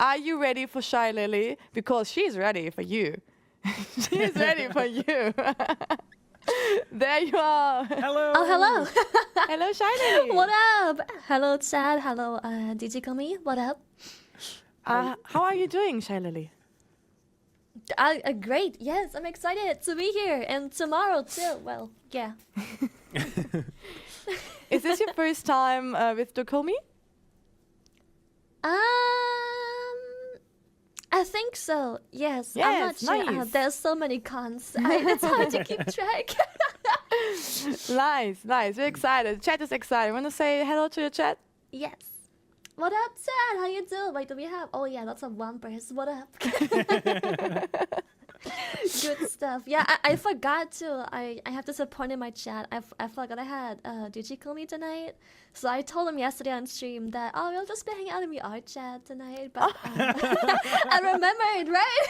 Are you ready for Shylily? Because she's ready for you. She's ready for you. There you are. Hello. Oh, hello. Hello, Shylily. What up? Hello, Chad. Hello, DoKomi. What up? How are you doing, Shylily? Great. Yes, I'm excited to be here. And tomorrow, too. Well, yeah. Is this your first time with DoKomi? I think so. Yes. Yes, I'm not sure. nice. There's so many cons. It's hard to keep track. Nice. We're excited. Chat is excited. Want to say hello to your chat? Yes. What up, Chad? How you doing? Wait, do we have? Oh yeah, lots of Wompers. What up? Good stuff. Yeah, I forgot to. I have disappointed my chat. I forgot I had DoKomi tonight. So I told him yesterday on stream that we'll just be hanging out in the art chat tonight. But I remembered, right?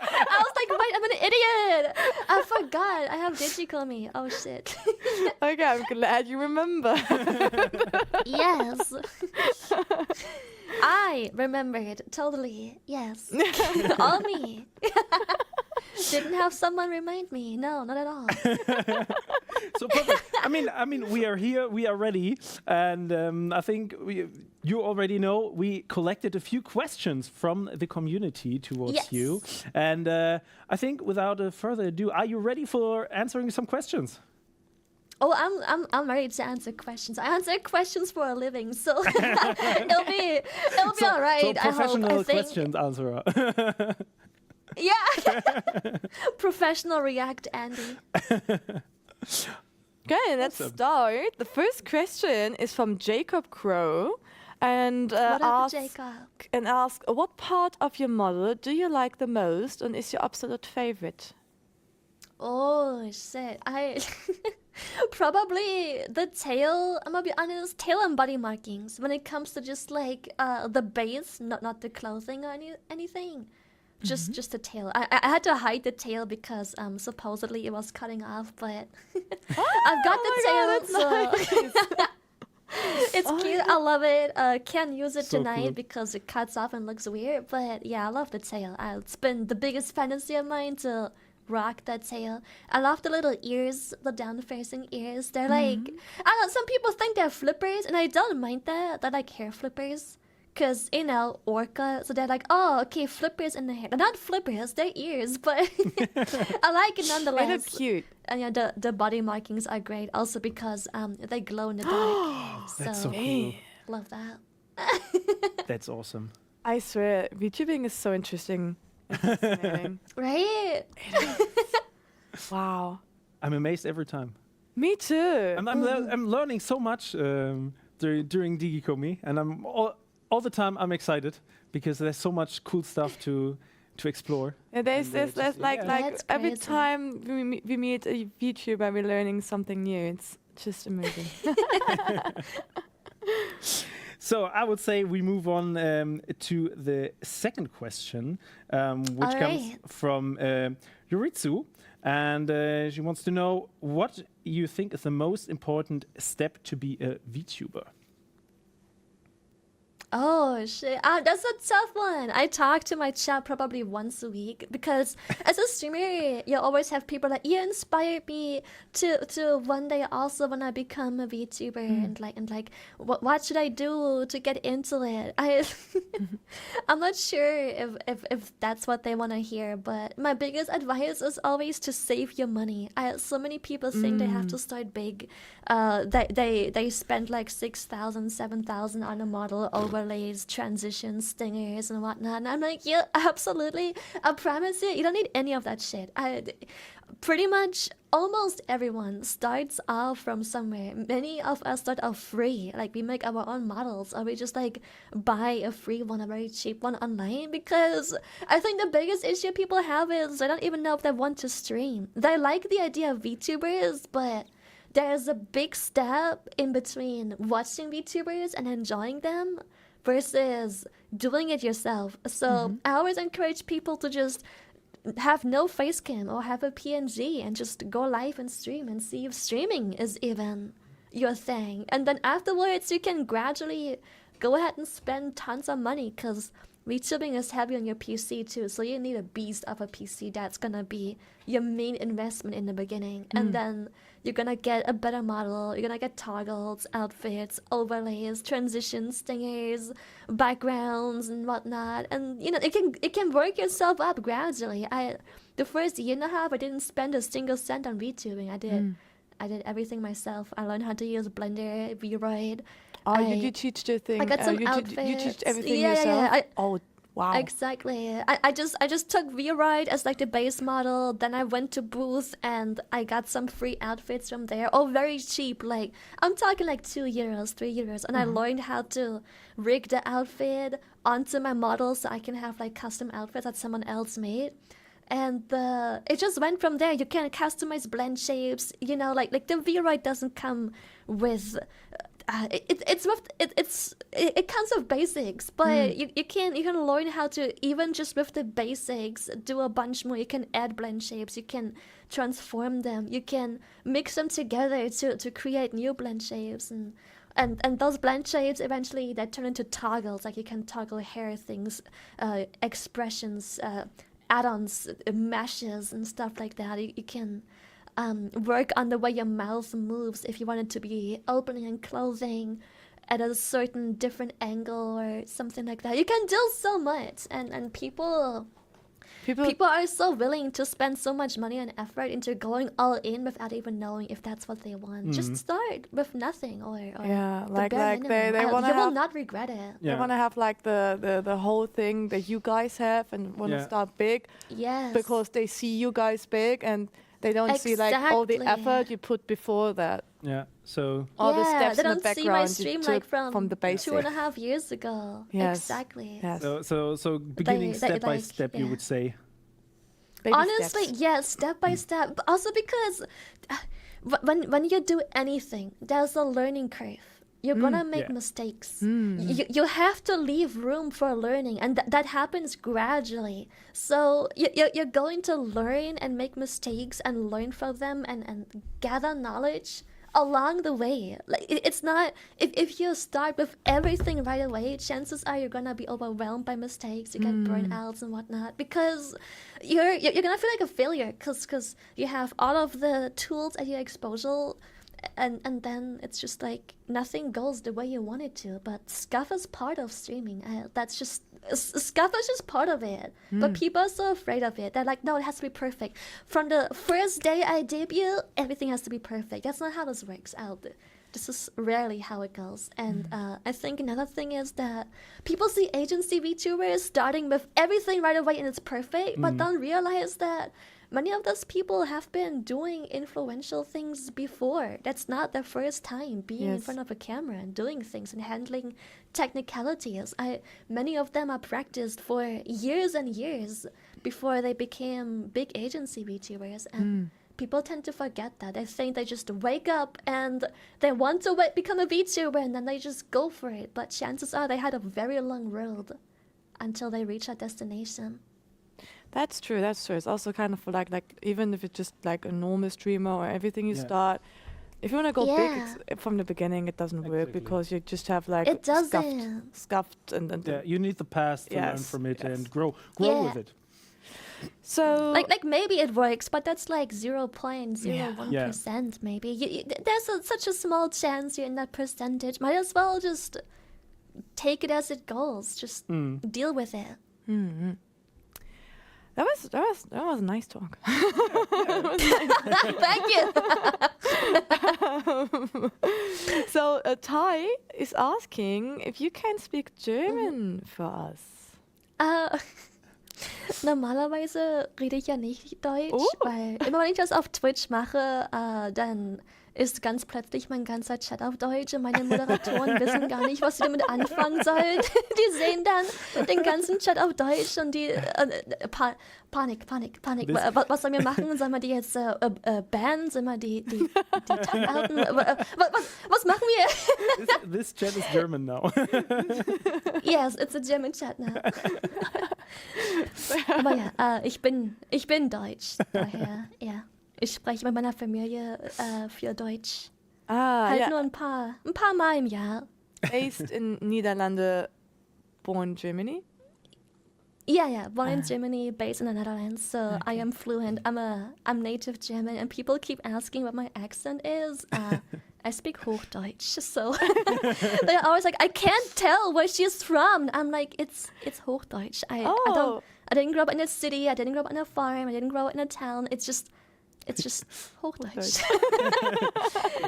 I was like, wait, I'm an idiot. I forgot. I have DoKomi. Oh shit. Okay, I'm glad you remember. Yes. I remembered totally. Yes. All me. Didn't have someone remind me. No, not at all. So perfect. I mean, we are here. We are ready, and I think you already know we collected a few questions from the community towards you, and I think without further ado, are you ready for answering some questions? Oh, I'm ready to answer questions. I answer questions for a living, so it'll be all right. So professional I think. questions answerer. Yeah. Professional React Andy. Okay, let's start. The first question is from Jacob Crow, and What up, Jacob? asks, what part of your model do you like the most, and is your absolute favorite? Oh shit! I probably the tail. I'm gonna be honest. Tail and body markings. When it comes to just like the base, not the clothing or anything. Just the tail. I had to hide the tail because supposedly it was cutting off, but I've got the tail. So it's cute. I love it. Can't use it So tonight cool. because it cuts off and looks weird. But yeah, I love the tail. It's been the biggest fantasy of mine to rock that tail. I love the little ears, the down-facing ears. They're like, I don't know, some people think they're flippers, and I don't mind that. They're like hair flippers. Because, you know, orca, so they're like, oh, okay, flippers in the hair. They're not flippers, they're ears, but I like it nonetheless. They look cute. And yeah, the body markings are great, also because they glow in the dark. That's so cool. Love that. That's awesome. I swear, VTubing is so interesting. and fascinating. Right? Wow. I'm amazed every time. Me too. I'm learning so much during DoKomi, and I'm all the time I'm excited because there's so much cool stuff to explore. Yeah, there's like That's every crazy. time we meet a VTuber, we're learning something new. It's just amazing. So I would say we move on to the second question, which comes from Yuritsu, and she wants to know what you think is the most important step to be a VTuber. Oh shit! That's a tough one. I talk to my chat probably once a week because as a streamer, you always have people like you inspired me to one day also when I become a VTuber and like what should I do to get into it? I'm not sure if that's what they want to hear, but my biggest advice is always to save your money. So many people think they have to start big. They spend like 6,000, 7,000 on a model overlays, transitions, stingers, and whatnot. And I'm like, yeah, absolutely. I promise you don't need any of that shit. Pretty much almost everyone starts off from somewhere. Many of us start off free. Like we make our own models, or we just like buy a free one, a very cheap one online. Because I think the biggest issue people have is they don't even know if they want to stream. They like the idea of VTubers, but there's a big step in between watching VTubers and enjoying them versus doing it yourself. So I always encourage people to just have no face cam or have a PNG and just go live and stream and see if streaming is even your thing. And then afterwards, you can gradually go ahead and spend tons of money because VTubing is heavy on your PC too, so you need a beast of a PC that's gonna be your main investment in the beginning. And then you're gonna get a better model, you're gonna get toggles, outfits, overlays, transitions, stingers, backgrounds and whatnot. And you know, it can work yourself up gradually. The first year and a half I didn't spend a single cent on VTubing. I did everything myself. I learned how to use Blender, VRoid. Oh, you teach the thing. I got some you outfits. teach everything yourself. Oh, wow. Exactly. I just took VRoid as like the base model. Then I went to Booth and I got some free outfits from there. Oh, very cheap. Like I'm talking like €2, €3, and I learned how to rig the outfit onto my model so I can have like custom outfits that someone else made. And it just went from there. You can customize blend shapes. You know, like the VRoid doesn't come with. It comes with basics, but you can learn how to, even just with the basics, do a bunch more. You can add blend shapes, you can transform them, you can mix them together to create new blend shapes, and those blend shapes eventually that turn into toggles. Like you can toggle hair things, expressions, add-ons, meshes and stuff like that. You can work on the way your mouth moves if you want it to be opening and closing at a certain different angle or something like that. You can do so much, and people are so willing to spend so much money and effort into going all in without even knowing if that's what they want. Just start with nothing or like they want to you will not regret it. They want to have like the whole thing that you guys have and want to start big. Yes. Because they see you guys big and they don't see like all the effort you put before that. Yeah. So all the steps they in the don't background see my you stream took like from the basics. 2.5 years ago. Yes. Exactly. Yes. So beginning step by step, you would say. Baby Honestly, steps. yes, step by step. But also because when you do anything, there's a learning curve. You're gonna make mistakes. You have to leave room for learning, and that happens gradually. So you're going to learn and make mistakes and learn from them and gather knowledge along the way. Like it's not, if you start with everything right away, chances are you're gonna be overwhelmed by mistakes. You get burnouts and whatnot because you're gonna feel like a failure because you have all of the tools at your disposal. And then it's just like nothing goes the way you want it to. But scuff is part of streaming. Scuff is just part of it. But people are so afraid of it. They're like, no, it has to be perfect. From the first day I debut, everything has to be perfect. That's not how this works out. This is rarely how it goes. And I think another thing is that people see agency VTubers starting with everything right away and it's perfect, but don't realize that many of those people have been doing influential things before. That's not their first time being in front of a camera and doing things and handling technicalities. Many of them are practiced for years and years before they became big agency VTubers. And people tend to forget that. They think they just wake up and they want to become a VTuber and then they just go for it. But chances are they had a very long road until they reach a destination. That's true. It's also kind of like even if it's just like a normal streamer or everything you start, if you want to go big from the beginning, it doesn't work because you just have like scuffed and you need the past to learn from it and grow with it. So like maybe it works, but that's like 0.01% maybe. There's such a small chance you're in that percentage. Might as well just take it as it goes. Just deal with it. That was a nice talk. Thank you. So Ty is asking if you can speak German for us. Normalerweise rede ich ja nicht Deutsch, weil immer wenn ich das auf Twitch mache, dann ist ganz plötzlich mein ganzer Chat auf Deutsch und meine Moderatoren wissen gar nicht, was sie damit anfangen sollen. Die sehen dann den ganzen Chat auf Deutsch und die Panik. Was sollen wir machen? Sollen wir die jetzt bannen? Sollen wir die timeouten? Was machen wir? This chat is German now. Yes, it's a German chat now. Aber ja, ich bin Deutsch, daher, ja. Ich spreche mit meiner Familie für Deutsch. Nur ein paar Mal im Jahr. Based in Niederlande, born Germany? born in Germany, based in the Netherlands. So I am fluent. I'm native German, and people keep asking what my accent is. I speak Hochdeutsch, so they're always like, I can't tell where she's from. I'm like, it's Hochdeutsch. I didn't grow up in a city. I didn't grow up on a farm. I didn't grow up in a town. It's just Hochdeutsch.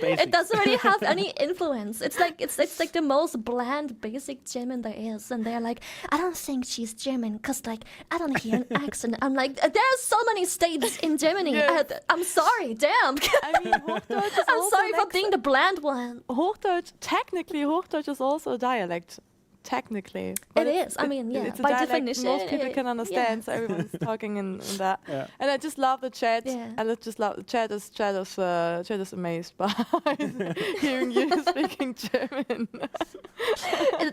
It doesn't really have any influence. It's like the most bland, basic German there is, and they're like, I don't think she's German because like I don't hear an accent. I'm like, there's so many states in Germany. Yes. I'm sorry, damn. I mean, Hochdeutsch is I'm also sorry for being the bland one. Hochdeutsch is also a dialect. Technically, but it is. I mean, it's a by dialect definition, most people can understand. So everyone's talking in that. Yeah. And I just love the chat. Yeah. I just love the chat. Chat is amazed by hearing you speaking German.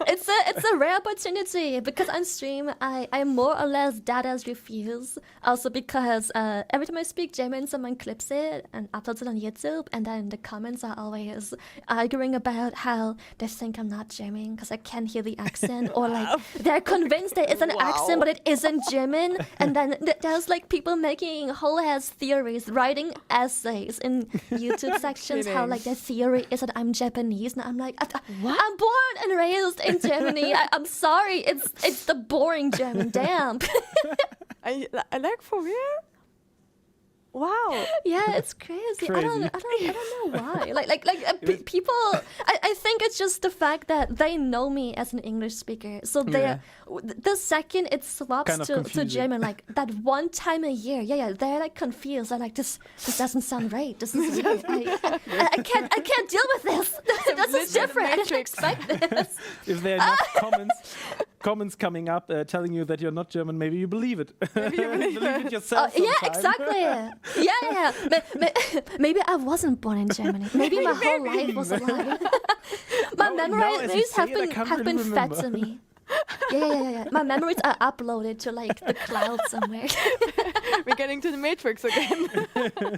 It's a rare opportunity because on stream I more or less dead as refuse. Also because every time I speak German, someone clips it and uploads it on YouTube, and then the comments are always arguing about how they think I'm not German because I can't hear the accent, or like they're convinced there is an accent but it isn't German, and then there's like people making whole ass theories, writing essays in YouTube sections how like their theory is that I'm Japanese, and I'm like, I'm born and raised in Germany. I'm sorry, it's the boring German. Damn. I like, for real. Wow. Yeah, it's crazy. I don't know why. People. I think it's just the fact that they know me as an English speaker. So they're the second it swaps to German, like that one time a year. They're like confused. They're like, this doesn't sound right. This is weird. I can't deal with this. This is different. I didn't expect this. If there are enough comments coming up telling you that you're not German, maybe you believe it. Maybe you believe it yourself. Yeah, exactly. Yeah. Maybe I wasn't born in Germany. Maybe my whole life was a lie. My memories have been fed to me. Yeah. My memories are uploaded to like the cloud somewhere. We're getting to the Matrix again.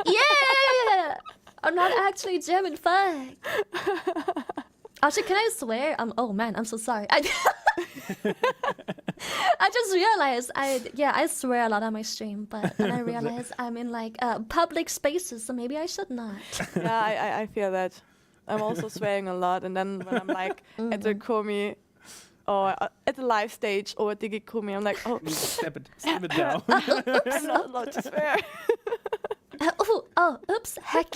Yeah. I'm not actually German. Fuck. Actually, can I swear? Oh man, I'm so sorry. I just realized I swear a lot on my stream, but then I realized I'm in like public spaces, so maybe I should not. Yeah, I feel that. I'm also swearing a lot, and then when I'm like at the DoKomi or at the live stage or at the DoKomi, I'm like, oh, step it down. I'm not allowed to swear. Oops, heck.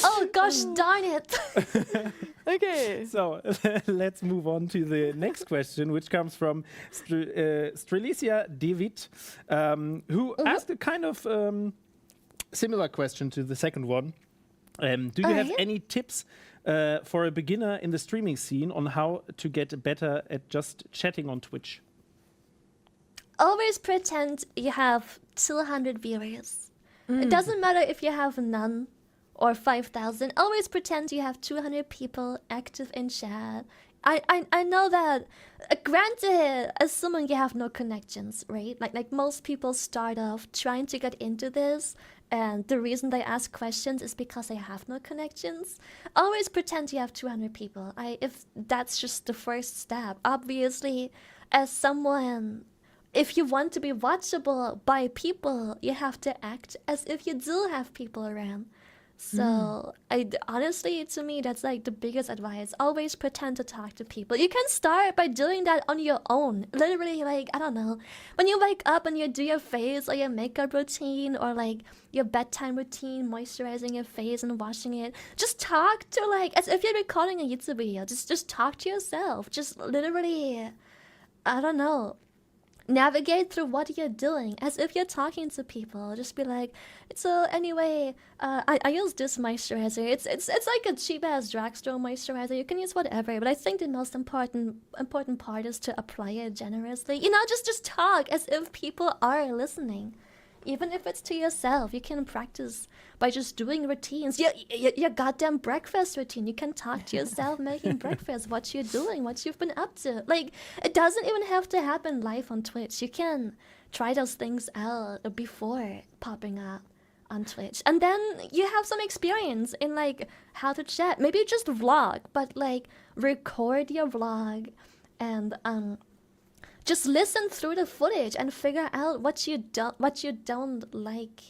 Oh gosh, darn it. Okay. So let's move on to the next question, which comes from Strelicia David, who asked a kind of similar question to the second one. Do you have any tips for a beginner in the streaming scene on how to get better at just chatting on Twitch? Always pretend you have 200 viewers. It doesn't matter if you have none or 5,000. Always pretend you have 200 people active in chat. I know that, granted, assuming you have no connections, right? Like most people start off trying to get into this, and the reason they ask questions is because they have no connections. Always pretend you have 200 people. If that's just the first step. Obviously, as someone, if you want to be watchable by people, you have to act as if you do have people around. So, honestly, to me, that's like the biggest advice. Always pretend to talk to people. You can start by doing that on your own. Literally, like, I don't know. When you wake up and you do your face or your makeup routine or like your bedtime routine, moisturizing your face and washing it, just talk to like, as if you're recording a YouTube video. Just talk to yourself. Just literally, I don't know. Navigate through what you're doing as if you're talking to people. Just be like, so anyway, I use this moisturizer. It's like a cheap ass drugstore moisturizer. You can use whatever, but I think the most important part is to apply it generously. You know, just talk as if people are listening. Even if it's to yourself, you can practice by just doing routines. Your goddamn breakfast routine. You can talk to yourself making breakfast, what you're doing, what you've been up to. Like, it doesn't even have to happen live on Twitch. You can try those things out before popping up on Twitch. And then you have some experience in, like, how to chat. Maybe just vlog, but, like, record your vlog and, just listen through the footage and figure out what you don't like.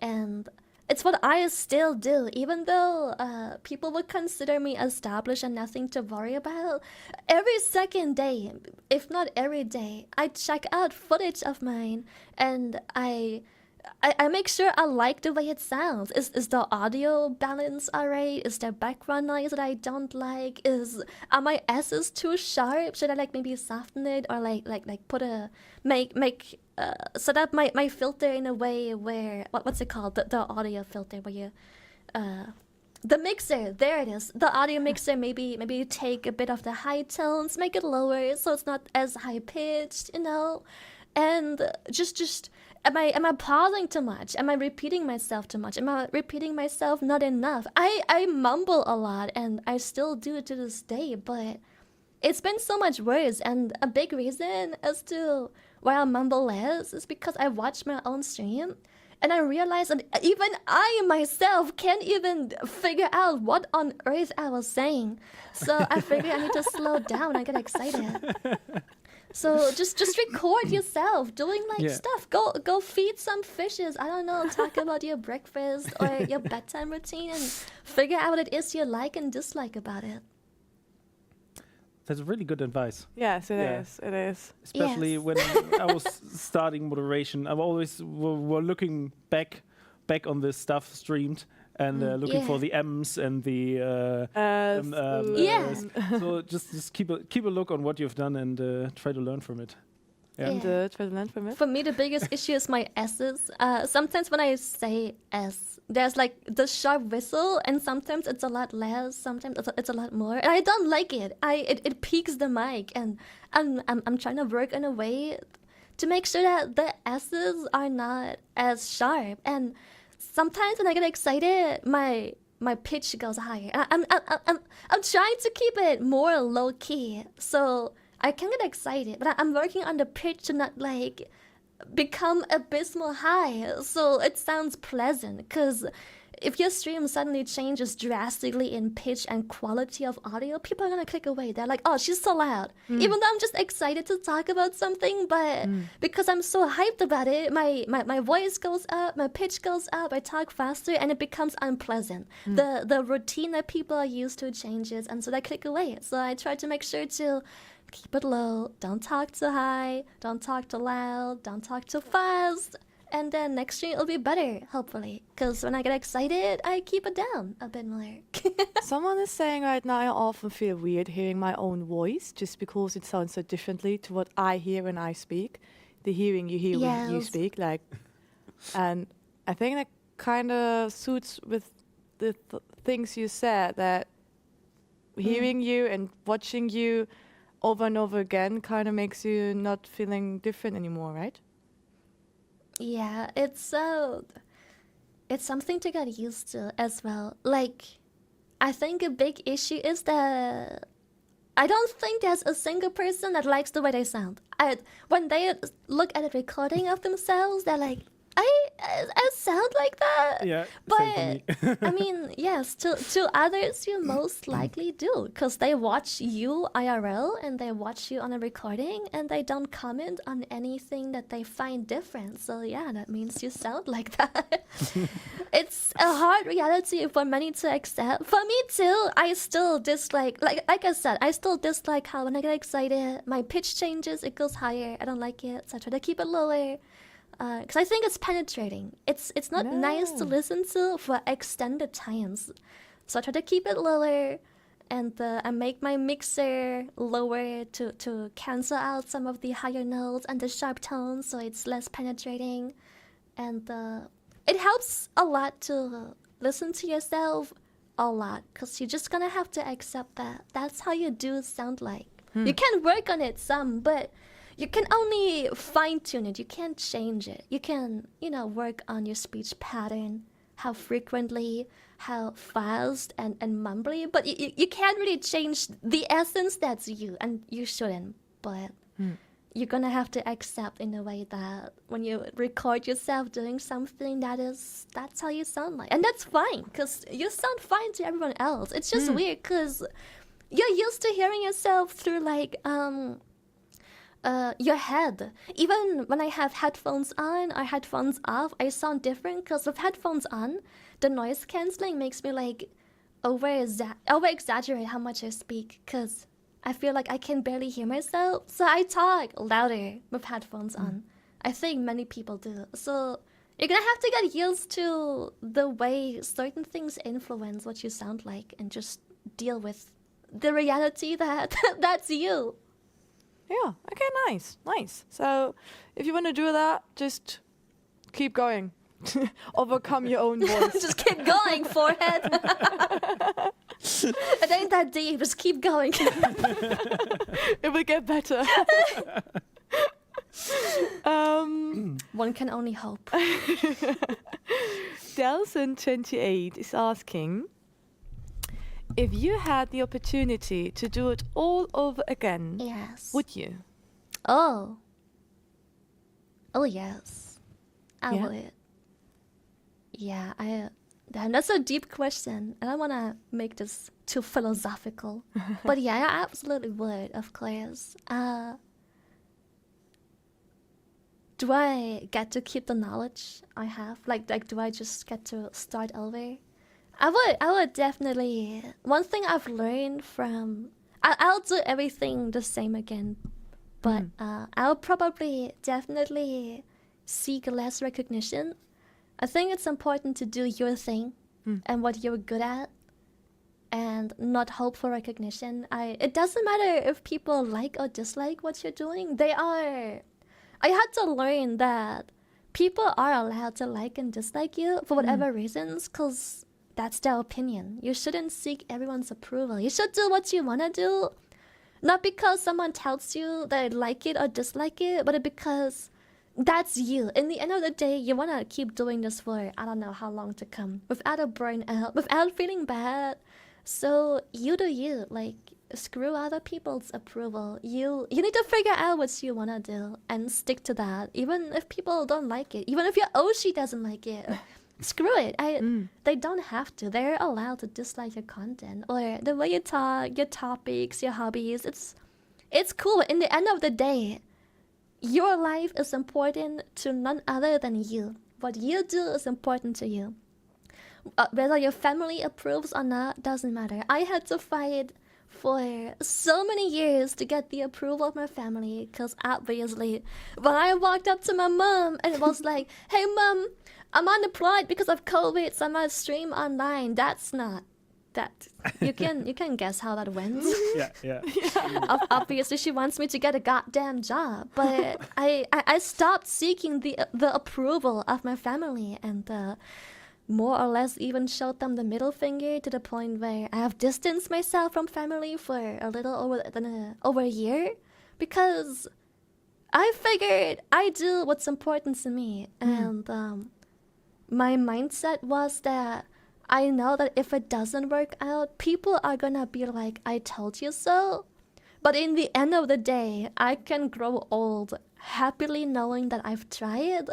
And it's what I still do, even though people would consider me established and nothing to worry about. Every second day, if not every day, I check out footage of mine, and I make sure I like the way it sounds. Is the audio balance alright? Is there background noise that I don't like? Are my S's too sharp? Should I like maybe soften it, or like put a set up my filter in a way where what's it called, the audio filter where you the mixer, there it is, the audio mixer, maybe take a bit of the high tones, make it lower so it's not as high pitched, and just am I pausing too much? Am I repeating myself too much? Am I repeating myself not enough? I mumble a lot, and I still do it to this day, but it's been so much worse. And a big reason as to why I mumble less is because I watch my own stream, and I realize that even I myself can't even figure out what on earth I was saying. So I figure I need to slow down. I get excited. So just record yourself doing stuff. Go feed some fishes. I don't know. Talk about your breakfast or your bedtime routine, and figure out what it is you like and dislike about it. That's really good advice. Yes, it is. It is. Especially when I was starting moderation, I always were looking back on this stuff streamed, and looking for the M's and the yes. So just keep a look on what you've done, and try to learn from it. Yeah. And try to learn from it. For me, the biggest issue is my S's. Sometimes when I say S, there's like the sharp whistle, and sometimes it's a lot less. Sometimes it's a lot more, and I don't like it. It peaks the mic, and I'm trying to work in a way to make sure that the S's are not as sharp. And sometimes when I get excited, my pitch goes higher. I'm trying to keep it more low key, so I can get excited, but I'm working on the pitch to not like become abysmal high, so it sounds pleasant. Because if your stream suddenly changes drastically in pitch and quality of audio, people are gonna click away. They're like, "Oh, she's so loud." Even though I'm just excited to talk about something, but because I'm so hyped about it, my voice goes up, my pitch goes up, I talk faster, and it becomes unpleasant. The routine that people are used to changes, and so they click away. So I try to make sure to keep it low, don't talk too high, don't talk too loud, don't talk too fast, and then next stream it'll be better, hopefully. Because when I get excited, I keep it down a bit more. Someone is saying right now, I often feel weird hearing my own voice, just because it sounds so differently to what I hear when I speak. The hearing you hear when you speak, like, and I think that kind of suits with the things you said, that hearing you and watching you over and over again kind of makes you not feeling different anymore, right? Yeah, it's something to get used to as well. Like, I think a big issue is that I don't think there's a single person that likes the way they sound. When they look at a recording of themselves, they're like, I sound like that. Yeah, but same for me. I mean, yes, to others you most likely do, because they watch you IRL and they watch you on a recording, and they don't comment on anything that they find different. So yeah, that means you sound like that. It's a hard reality for many to accept. For me too. I still dislike, like I said, I still dislike how when I get excited, my pitch changes, it goes higher. I don't like it, so I try to keep it lower. Because I think it's penetrating. It's not nice to listen to for extended times. So I try to keep it lower, and I make my mixer lower to cancel out some of the higher notes and the sharp tones, so it's less penetrating. And it helps a lot to listen to yourself a lot, because you're just gonna have to accept that that's how you do sound like. You can work on it some, but you can only fine-tune it. You can't change it. You can, work on your speech pattern, how frequently, how fast and mumbly, but you can't really change the essence that's you, and you shouldn't. But you're gonna have to accept in a way that when you record yourself doing something, that's how you sound like. And that's fine, because you sound fine to everyone else. It's just weird, because you're used to hearing yourself through, like, your head. Even when I have headphones on or headphones off, I sound different because with headphones on, the noise cancelling makes me like over exaggerate how much I speak because I feel like I can barely hear myself. So I talk louder with headphones on. I think many people do. So you're gonna have to get used to the way certain things influence what you sound like and just deal with the reality that that's you. Yeah, okay, nice. So if you want to do that, just keep going. Overcome your own voice. Just keep going, forehead. It ain't that deep, just keep going. It will get better. One can only hope. Delson28 is asking, if you had the opportunity to do it all over again, Yes. would you? Oh, yes. I would. Yeah, damn, that's a deep question. I don't want to make this too philosophical. But yeah, I absolutely would, of course. Do I get to keep the knowledge I have? Like, do I just get to start over? I would definitely. One thing I've learned from, I'll do everything the same again, but I'll probably definitely seek less recognition. I think it's important to do your thing and what you're good at, and not hope for recognition. It doesn't matter if people like or dislike what you're doing. I had to learn that people are allowed to like and dislike you for whatever reasons, because that's their opinion. You shouldn't seek everyone's approval. You should do what you want to do, not because someone tells you they like it or dislike it, but because that's you. In the end of the day, you want to keep doing this for I don't know how long to come without a burnout, without feeling bad. So you do you. Like, screw other people's approval. You need to figure out what you want to do and stick to that, even if people don't like it, even if your Oshi doesn't like it. Screw it. They don't have to. They're allowed to dislike your content or the way you talk, your topics, your hobbies. It's cool. In the end of the day, your life is important to none other than you. What you do is important to you. Whether your family approves or not doesn't matter. I had to fight for so many years to get the approval of my family, because obviously when I walked up to my mom and it was like, hey mom, I'm unemployed because of COVID, so I must stream online. That's not that. You can guess how that went. Yeah. Obviously she wants me to get a goddamn job, but I stopped seeking the approval of my family and more or less even showed them the middle finger, to the point where I have distanced myself from family for a little over a year, because I figured I do what's important to me. And my mindset was that I know that if it doesn't work out, people are gonna be like, I told you so. But in the end of the day, I can grow old happily knowing that I've tried.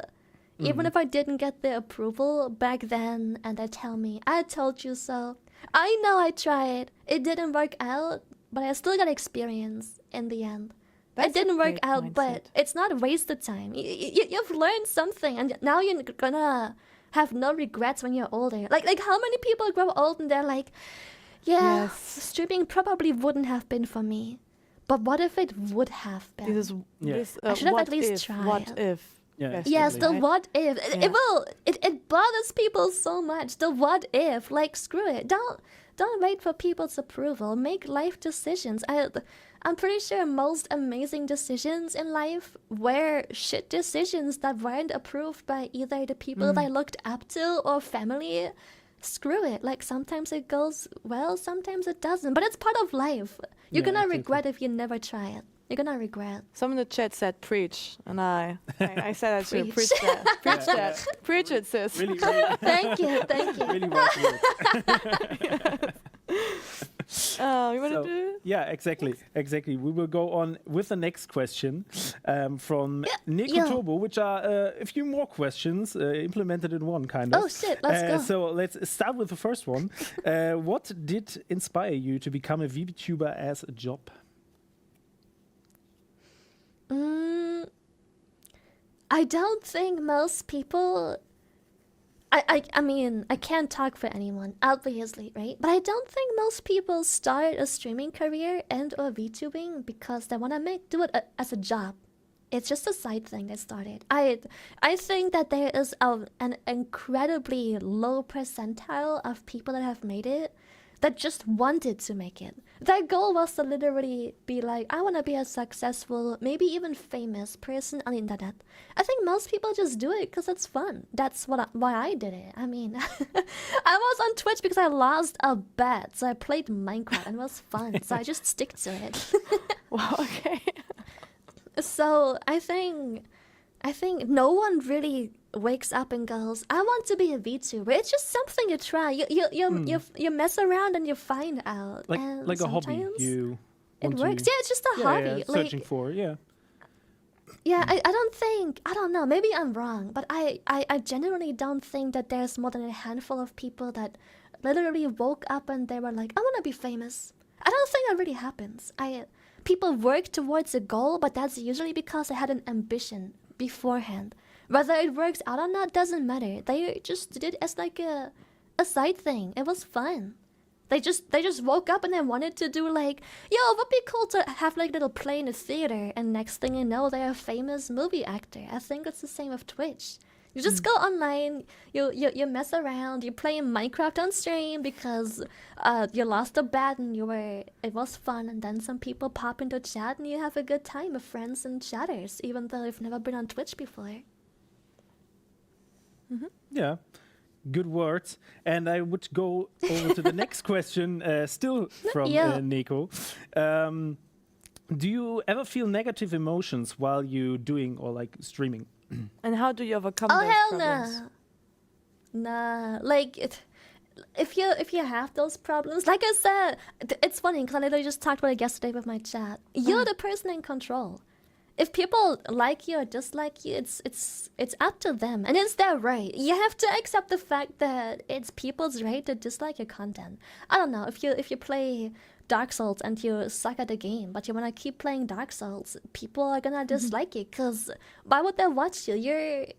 Even if I didn't get the approval back then and they tell me, I told you so. I know I tried. It didn't work out, but I still got experience in the end. It didn't work out, but it's not wasted time. You've learned something, and now you're gonna have no regrets when you're older. Like how many people grow old and they're like, yeah, streaming probably wouldn't have been for me. But what if it would have been? I should have at least tried. What if? Yes, the what if. It bothers people so much. The what if. Like, screw it. Don't wait for people's approval. Make life decisions. I'm pretty sure most amazing decisions in life were shit decisions that weren't approved by either the people that I looked up to or family. Screw it. Like, sometimes it goes well, sometimes it doesn't. But it's part of life. You're gonna regret if you never try it. You're gonna regret. Someone in the chat said preach, and I said that too. Preach that. Preach that. Preach it, sis. Really, Thank you. really well put. You want to do? Yeah, exactly. We will go on with the next question from Nico Turbo, which are a few more questions implemented in one, kind of. Oh shit, let's go. So let's start with the first one. What did inspire you to become a VTuber as a job? I don't think most people. I mean, I can't talk for anyone, obviously, right? But I don't think most people start a streaming career and or VTubing because they want to do it as a job. It's just a side thing they started. I think that there is an incredibly low percentile of people that have made it that just wanted to make it. Their goal was to literally be like, I want to be a successful, maybe even famous person on the internet. I think most people just do it because it's fun. That's why I did it. I mean, I was on Twitch because I lost a bet, so I played Minecraft and it was fun. So I just stick to it. Wow, okay. So I think no one really wakes up and goes, I want to be a VTuber. It's just something you try. You mess around and you find out. Like a hobby. It works. Yeah, it's just a hobby. Yeah, searching for, yeah. Yeah, I don't know, maybe I'm wrong, but I genuinely don't think that there's more than a handful of people that literally woke up and they were like, I want to be famous. I don't think that really happens. People work towards a goal, but that's usually because they had an ambition beforehand. Whether it works out or not doesn't matter. They just did it as like a side thing. It was fun. They just woke up and they wanted to do like, yo, it would be cool to have like a little play in a theater, and next thing you know, they're a famous movie actor. I think it's the same with Twitch. You just go online, you mess around, you play Minecraft on stream because you lost a bet and it was fun, and then some people pop into chat and you have a good time with friends and chatters, even though you've never been on Twitch before. Yeah, good words. And I would go over to the next question, still from Nico. Do you ever feel negative emotions while you doing or like streaming? And how do you overcome those problems? Nah. Like if you have those problems, like I said, it's funny because I literally just talked about it yesterday with my chat. You're the person in control. If people like you or dislike you, it's up to them, and it's their right. You have to accept the fact that it's people's right to dislike your content. I don't know, if you play Dark Souls and you suck at the game, but you wanna keep playing Dark Souls, people are gonna dislike you, cause why would they watch you?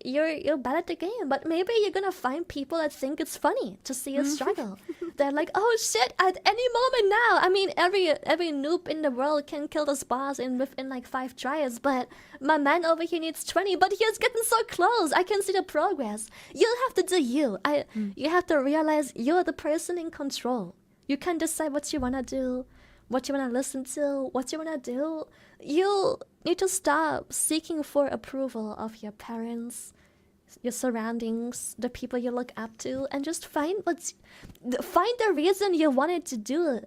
You're bad at the game, but maybe you're gonna find people that think it's funny to see you struggle. They're like, oh shit, at any moment now. I mean, every noob in the world can kill this boss within like 5 tries, but my man over here needs 20, but he's getting so close. I can see the progress. You have to do you. You have to realize you're the person in control. You can decide what you want to do, what you want to listen to, what you want to do. You need to stop seeking for approval of your parents, your surroundings, the people you look up to, and just find the reason you wanted to do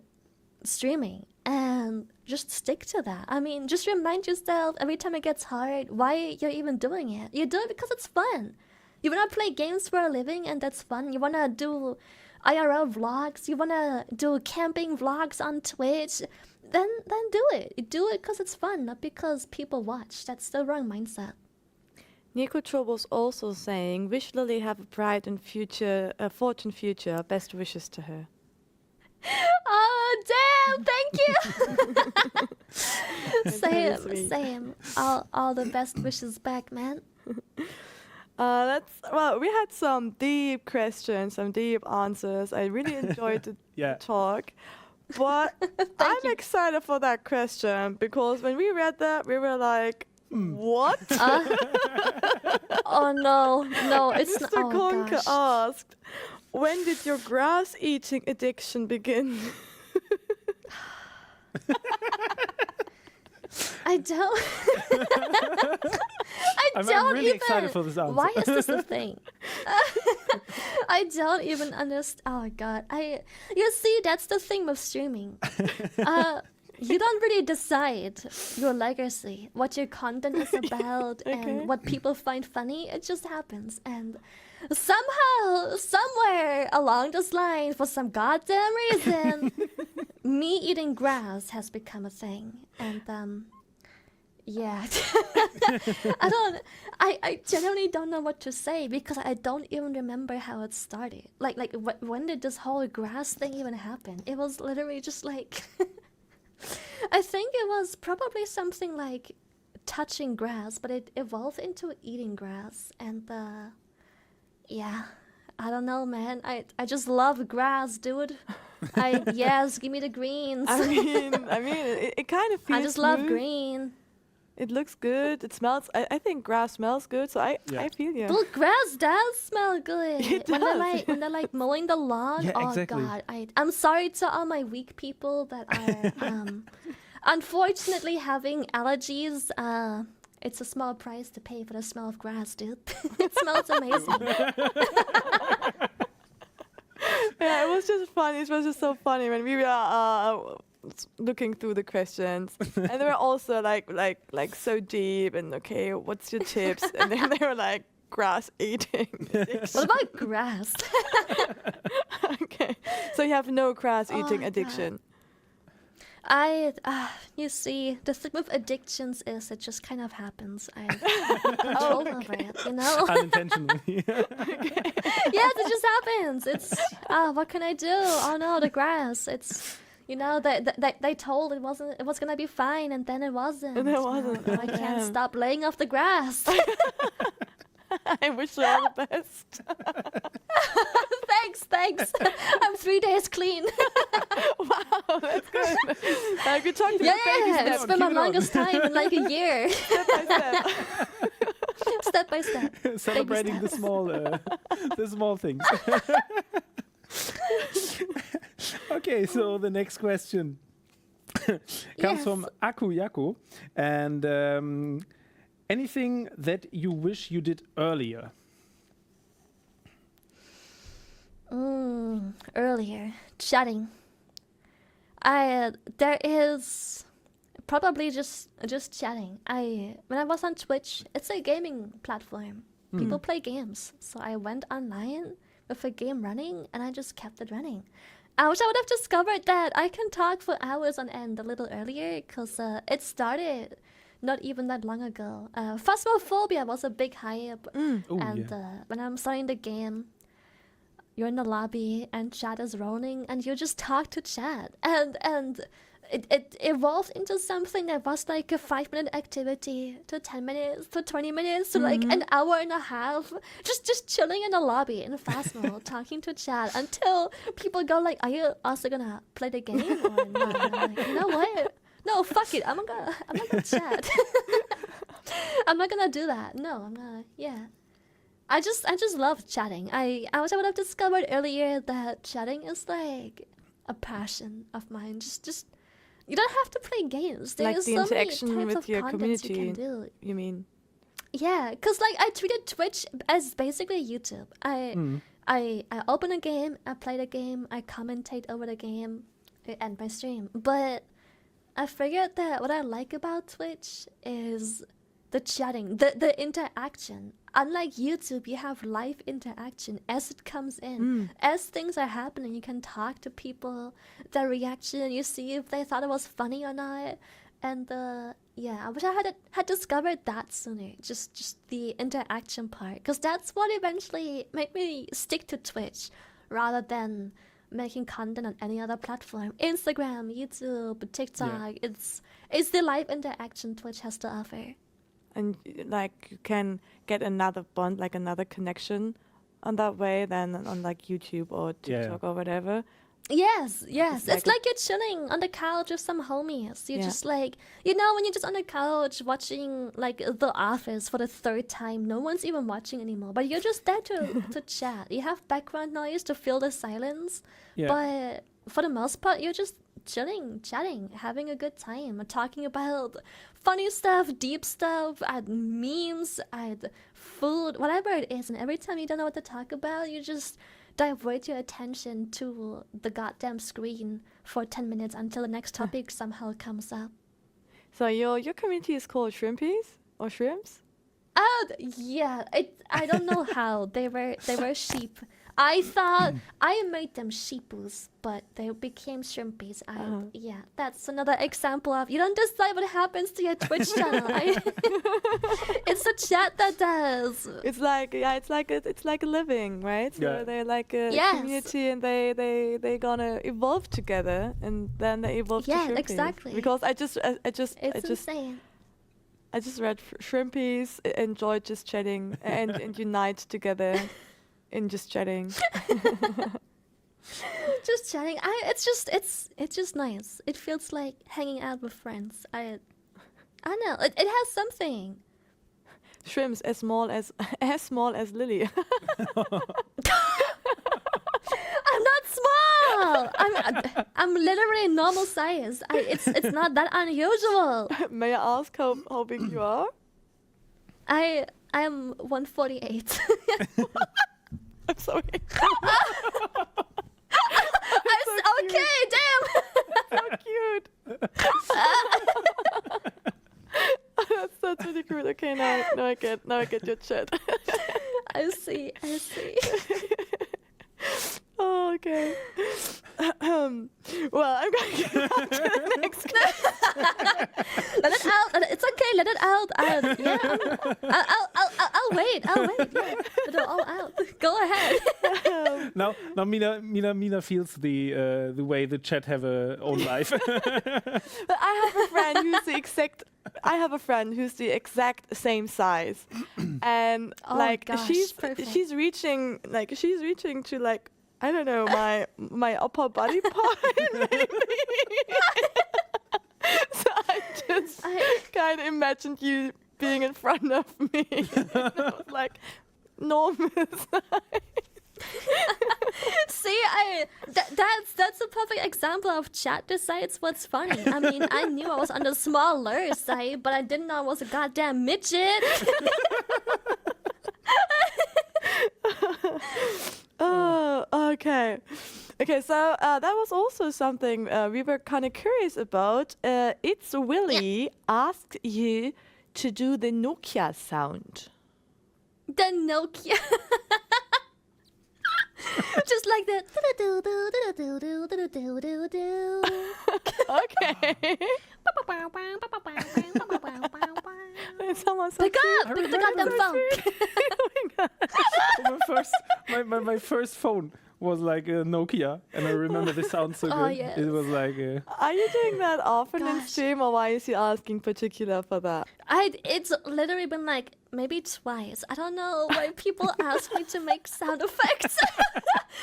streaming and just stick to that. I mean, just remind yourself every time it gets hard why you're even doing it. You do it because it's fun. You want to play games for a living, and that's fun. You want to do IRL vlogs, you wanna do camping vlogs on Twitch, then do it. You do it because it's fun, not because people watch. That's the wrong mindset. Nico Cho was also saying, wish Lily have a bright and fortune future. Best wishes to her. Oh damn! Thank you. Same. All the best wishes back, man. We had some deep questions, some deep answers. I really enjoyed the talk. But I'm excited for that question because when we read that, we were like, what? Oh no, it's not. Mr. Conker asked, when did your grass eating addiction begin? I don't. I'm really excited for this answer. Why is this a thing? I don't even understand. Oh god, You see, that's the thing with streaming. You don't really decide your legacy, what your content is about, and what people find funny. It just happens, and somehow, somewhere along this line, for some goddamn reason, me eating grass has become a thing, and yeah. I genuinely don't know what to say because I don't even remember how it started. Like when did this whole grass thing even happen? It was literally just like I think it was probably something like touching grass, but it evolved into eating grass. And yeah, I don't know, man. I just love grass, dude. Yes, give me the greens. I mean, it kind of feels I just love smooth. green. It looks good. It smells. I think grass smells good. So I feel you. Well, grass does smell good. It when does. When they're like mowing the lawn. Yeah, Oh exactly. God, I'm sorry to all my weak people that are unfortunately having allergies. It's a small price to pay for the smell of grass, dude. It smells amazing. Yeah, it was just funny. It was just so funny when we were looking through the questions, and they were also like so deep and okay, what's your tips? And then they were like grass eating. What about grass? Okay, so you have no grass eating God. addiction. You see, the thing with addictions is it just kind of happens. I have control over it, you know? Unintentionally. Yes, it just happens. It's, what can I do? Oh no, the grass. It's, you know, they told it was gonna be fine, and then it wasn't. And it wasn't. I can't stop laying off the grass. I wish you all the best. Thanks. I'm 3 days clean. Wow, that's good. Good talk to Yeah, baby it's steps. been my keep it on. longest time in like a year. Step by step. Step by step. Celebrating steps. the small things. Okay, so the next question comes from Aku Yaku, and anything that you wish you did earlier? Earlier, chatting. There is probably just chatting. When I was on Twitch, it's a gaming platform. People play games, so I went online with a game running, and I just kept it running. I wish I would have discovered that I can talk for hours on end a little earlier, because it started not even that long ago. Phasmophobia was a big hype, when I'm starting the game, you're in the lobby and chat is rolling and you just talk to chat, and it evolved into something that was like a 5-minute activity to 10 minutes to 20 minutes to like an hour and a half, just chilling in the lobby in Phasmo talking to chat until people go like, are you also gonna play the game or not? And I'm like, you know what, no, fuck it, I'm not gonna chat. I'm not gonna do that. No, I'm not. Yeah, I just love chatting. I wish I would have discovered earlier that chatting is like a passion of mine. Just you don't have to play games. There's Like the so interaction many types with of your contents you community. can do. You mean? Yeah, cause like I treated Twitch as basically YouTube. I open a game, I play the game, I commentate over the game, I end my stream. But I figured that what I like about Twitch is the chatting, the interaction. Unlike YouTube, you have live interaction as it comes in. As things are happening, you can talk to people, their reaction, you see if they thought it was funny or not. And yeah, I wish I had discovered that sooner. Just the interaction part, because that's what eventually made me stick to Twitch rather than making content on any other platform. Instagram, YouTube, TikTok. Yeah. It's the live interaction Twitch has to offer. And like you can get another bond, like another connection on that way than on like YouTube or TikTok or whatever. Yes. It's like like you're chilling on the couch with some homies. You're just like, you know, when you're just on the couch watching like The Office for the 3rd time, no one's even watching anymore, but you're just there to chat. You have background noise to fill the silence, but for the most part, you're just chilling, chatting, having a good time, talking about funny stuff, deep stuff, memes, food, whatever it is. And every time you don't know what to talk about, you just divert your attention to the goddamn screen for 10 minutes until the next topic somehow comes up. So your community is called Shrimpies or Shrimps? Yeah, I don't know how they were sheep. I thought I made them sheepoos, but they became shrimpies. Yeah, that's another example of you don't decide what happens to your Twitch channel. It's the chat that does. It's like it's like a living, right? So they're like a community, and they gonna evolve together, and then they evolve to Shrimpies. Exactly. Because I just It's insane. I just read Shrimpies. Enjoy just chatting and unite together in just chatting. Just chatting. It's just nice. It feels like hanging out with friends. I don't know. It has something. Shrimps as small as Lily. I'm not small. I'm literally normal size. It's not that unusual. May I ask how big you are? I'm 148. I'm sorry. Okay, damn. So cute. That's really cute. Okay, now I get your chat. I see. Oh, okay. Well, I'm going to get on to the next question. Let it out. It's okay. Let it out. I'll wait. Yeah. Let it all out. Go ahead. Now Mina feels the way the chat have a own life. But I have a friend who's the exact same size, and she's reaching to like, I don't know, my upper body part, maybe. So I just kind of imagined you being in front of me. And I was like, enormous. See, that's a perfect example of chat decides what's funny. I mean, I knew I was on the smaller side, but I didn't know I was a goddamn midget. Oh, okay. Okay, so that was also something we were kind of curious about. It's Willy asked you to do the Nokia sound. The Nokia. Just like that. Okay. Someone pick up the goddamn phone. My first phone was like a Nokia, and I remember the sound so good. Yes. It was like. Are you doing that often in stream, or why is he asking particular for that? It's literally been like maybe twice. I don't know why people ask me to make sound effects.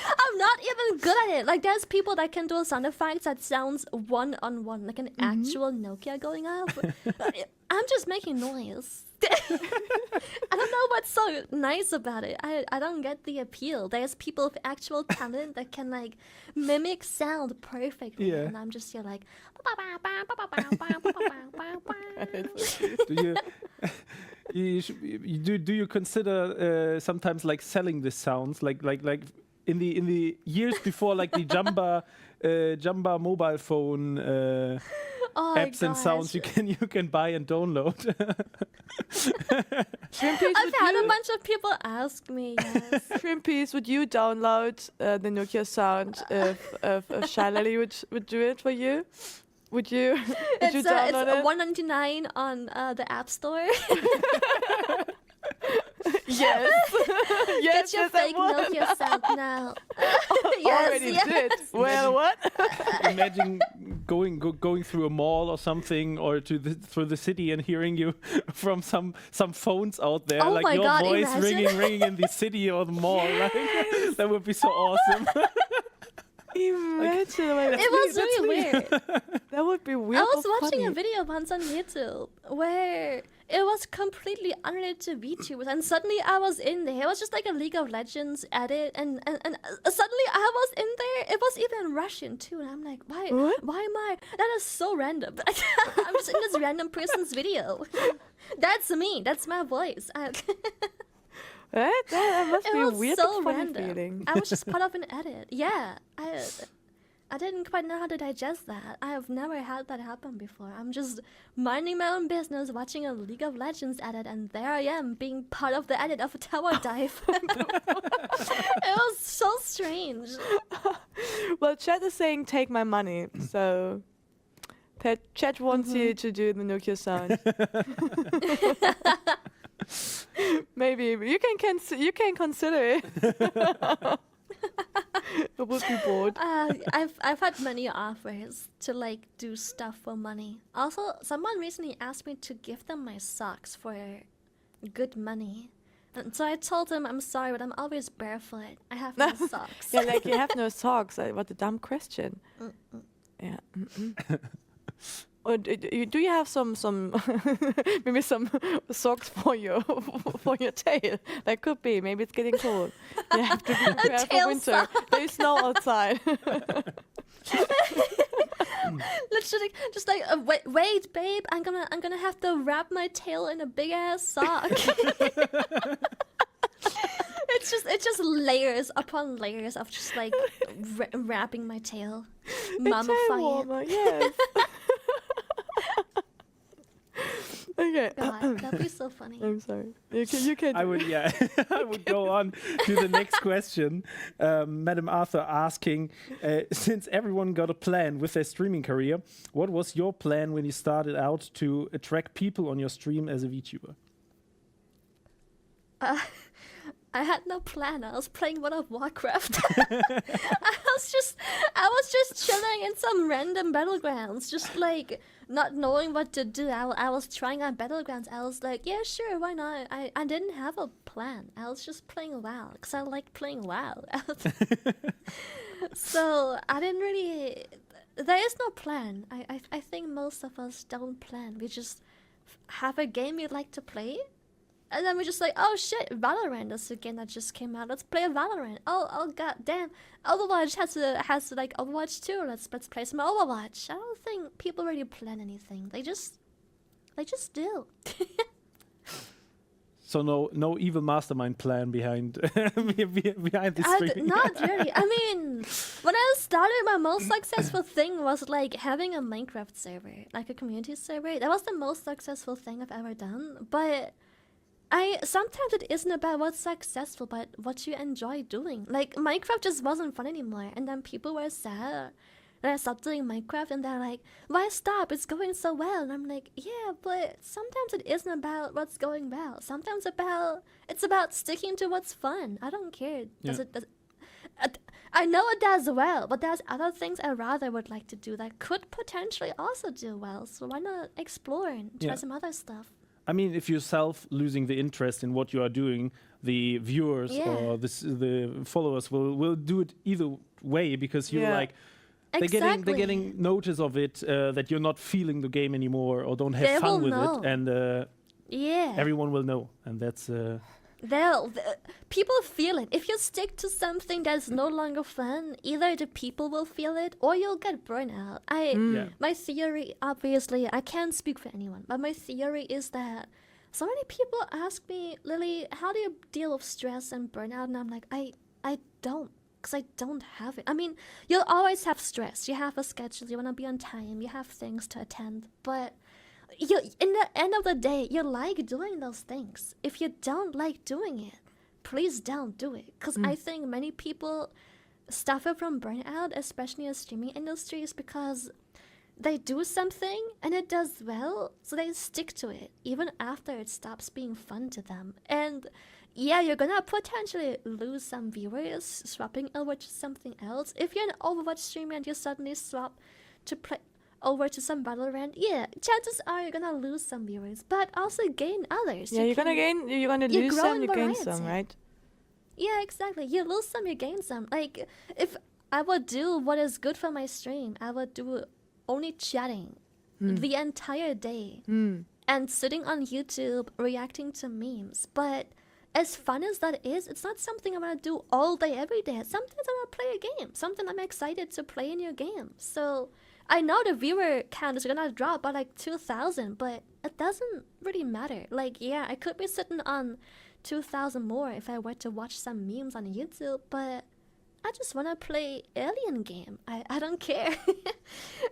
I'm not even good at it. Like, there's people that can do sound effects that sounds one-on-one, like an actual Nokia going off. I'm just making noise. I don't know what's so nice about it. I don't get the appeal. There's people with actual talent that can like mimic sound perfectly, and I'm just here like. Do you consider sometimes like selling the sounds like in the years before like the Jamba mobile phone apps and sounds you can buy and download. I've had a bunch of people ask me. Yes. Shrimpies, would you download the Nokia sound if Shylily would do it for you? Would you? It's $199 on the App Store. Yes. Get your fake Nokia sound now. Already did. Well, what? Imagine going through a mall or something, or through the city and hearing you from some phones out there, like your voice ringing in the city or the mall. Like, that would be so awesome. Imagine. It was really weird. That would be weird. I was watching a video once on YouTube where it was completely unrelated to VTubers, and suddenly I was in there. It was just like a League of Legends edit, and suddenly I was in there. It was even Russian too, and I'm like, why am I? That is so random. I'm just in this random person's video. That's me. That's my voice. That must be a weird, so funny random. feeling. I was just part of an edit. Yeah, I didn't quite know how to digest that. I have never had that happen before. I'm just minding my own business, watching a League of Legends edit, and there I am, being part of the edit of a tower dive. It was so strange. Well, chat is saying take my money, so chat wants you to do the Nokia sound. Maybe you can consider it. I would be bored. I've had many offers to like do stuff for money. Also, someone recently asked me to give them my socks for good money. And so I told him, I'm sorry, but I'm always barefoot. I have no socks. Yeah, like you have no socks. What a dumb question. Yeah. Or do you have some maybe some socks for your tail? That could be. Maybe it's getting cold. You have to be prepared for winter. There's snow outside. Literally, just like wait, babe. I'm gonna have to wrap my tail in a big ass sock. It's just layers upon layers of just like wrapping my tail, mummifying it. Yes. Okay. God, that'd be so funny. I'm sorry. You can. I would, yeah. I would go on to the next question. Madam Arthur asking, since everyone got a plan with their streaming career, what was your plan when you started out to attract people on your stream as a VTuber? I had no plan. I was playing World of Warcraft. I was just chilling in some random battlegrounds, just like not knowing what to do. I was trying out battlegrounds. I was like, yeah, sure, why not? I didn't have a plan. I was just playing WoW because I like playing WoW. So I didn't really. There is no plan. I think most of us don't plan. We just have a game we like to play. And then we're just like, oh shit, Valorant is a game that just came out. Let's play a Valorant. Oh god damn. Overwatch has like Overwatch 2. Let's play some Overwatch. I don't think people really plan anything. They just do. So no evil mastermind plan behind the streaming. Not really. I mean, when I started, my most successful thing was like having a Minecraft server, like a community server. That was the most successful thing I've ever done. But sometimes it isn't about what's successful, but what you enjoy doing. Like, Minecraft just wasn't fun anymore, and then people were sad that I stopped doing Minecraft, and they're like, why stop? It's going so well. And I'm like, yeah, but sometimes it isn't about what's going well. Sometimes it's about sticking to what's fun. I don't care. I know it does well, but there's other things I rather would like to do that could potentially also do well. So why not explore and try some other stuff? I mean, if yourself losing the interest in what you are doing, the viewers or the followers will do it either way, because you're like they're getting notice of it, that you're not feeling the game anymore or don't have fun with it, and everyone will know, and that's. People feel it. If you stick to something that's no longer fun, either the people will feel it or you'll get burnout. My theory, obviously, I can't speak for anyone, but my theory is that so many people ask me, Lily, how do you deal with stress and burnout? And I'm like, I don't, because I don't have it. I mean, you'll always have stress. You have a schedule. You want to be on time. You have things to attend, but in the end of the day, you like doing those things. If you don't like doing it, please don't do it. Because I think many people suffer from burnout, especially in the streaming industry, is because they do something and it does well, so they stick to it, even after it stops being fun to them. And yeah, you're gonna potentially lose some viewers swapping over to something else. If you're an Overwatch streamer and you suddenly swap to play over to some Valorant, chances are you're gonna lose some viewers, but also gain others. Yeah, you're gonna lose some, you gain some, right? Yeah, exactly. You lose some, you gain some. Like, if I would do what is good for my stream, I would do only chatting the entire day and sitting on YouTube reacting to memes. But as fun as that is, it's not something I'm gonna do all day, every day. Sometimes I'm gonna play a game, something I'm excited to play in your game. So I know the viewer count is gonna drop by like 2,000, but it doesn't really matter. Like, yeah, I could be sitting on 2,000 more if I were to watch some memes on YouTube, but I just want to play alien game. I don't care.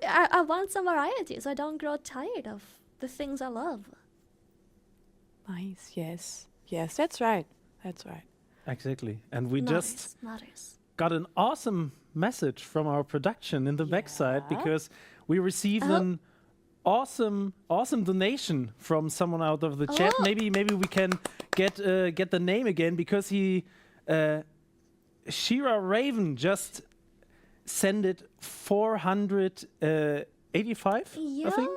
I want some variety so I don't grow tired of the things I love. Nice, yes. Yes, that's right. That's right. Exactly. And we just got an awesome message from our production in the backside, because we received an awesome donation from someone out of the chat. Maybe we can get the name again, because he Shira Raven just sent it 485, I think.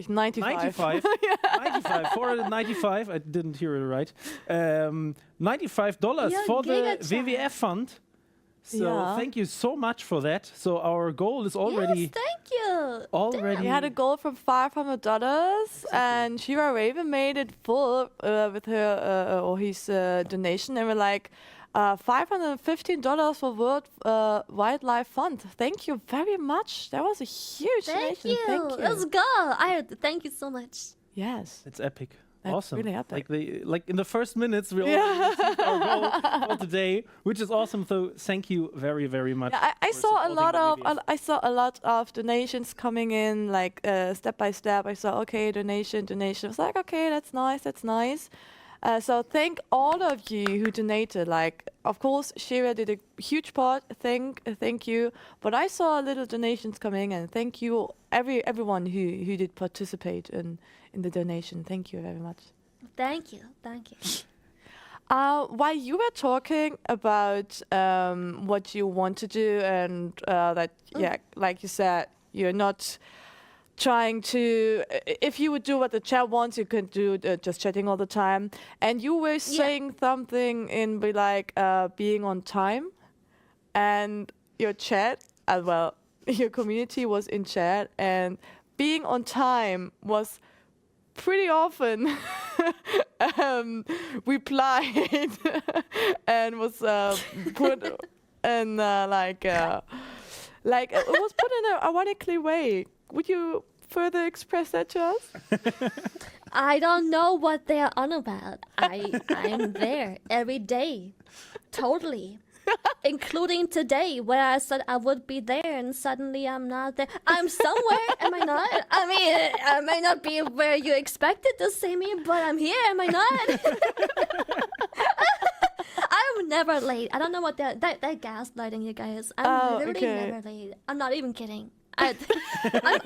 95. 95. 495. I didn't hear it right. $95 for the WWF fund. So thank you so much for that. So our goal is already. Yes, thank you. Already. We had a goal from $500, and Shira Raven made it full with her or his donation, and we're like, $515 for World Wildlife Fund. Thank you very much. That was a huge donation. Thank you. Let's go. Thank you so much. Yes. It's epic. That's awesome. really epic. Like in the first minutes, we already received our goal for today, which is awesome. So thank you very, very much. Yeah, I saw a lot of donations coming in, like step by step. I saw donation. I was like, okay, that's nice. So thank all of you who donated. Like, of course, Shira did a huge part. Thank you. But I saw little donations coming, and thank you everyone who did participate in the donation. Thank you very much. Thank you. While you were talking about what you want to do, and like you said, you're not trying to, if you would do what the chat wants, you could do just chatting all the time. And you were saying something in being on time, and your chat as well, your community was in chat, and being on time was pretty often replied and was put in it was put in an ironically way. Would you further express that to us? I don't know what they're on about. I'm there every day, totally, including today, where I said I would be there, and suddenly I'm not there. I'm somewhere, am I not? I mean, I may not be where you expected to see me, but I'm here, am I not? I'm never late. I don't know what that gaslighting, you guys. I'm literally never late. I'm not even kidding. I'm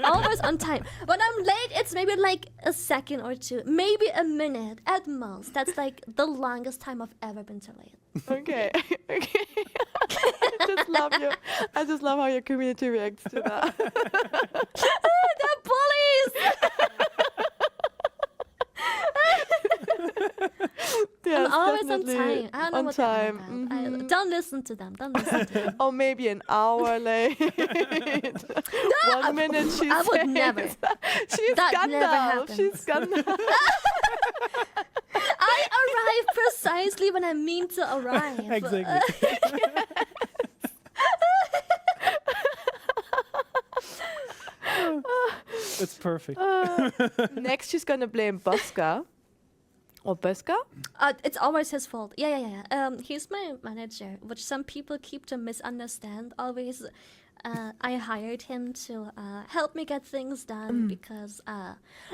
always on time. When I'm late, it's maybe like a second or two, maybe a minute at most. That's like the longest time I've ever been so late. Okay. I just love how your community reacts to that. The bullies! Yes, I'm always on definitely time. I don't know on what time. they're about. Don't listen to them. Or maybe an hour late. 1 minute she I would says. never. She's That Gandalf. never happens. She's Gandalf. I arrive precisely when I mean to arrive. Exactly. It's perfect. Next, she's gonna blame Buska. Or Buska? It's always his fault. Yeah. He's my manager, which some people keep to misunderstand. Always, I hired him to help me get things done because,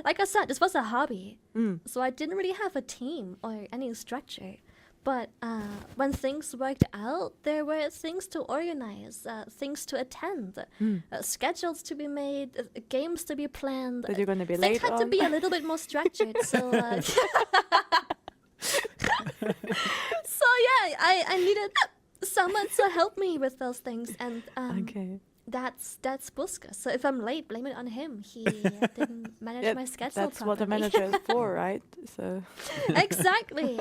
like I said, this was a hobby. So I didn't really have a team or any structure. But when things worked out, there were things to organize, things to attend, schedules to be made, games to be planned. That you're going to be Things late had to on. be a little bit more structured. So, I needed someone to help me with those things, and that's Buska. So if I'm late, blame it on him. He didn't manage my schedule That's properly. what a manager is for, right? So Exactly.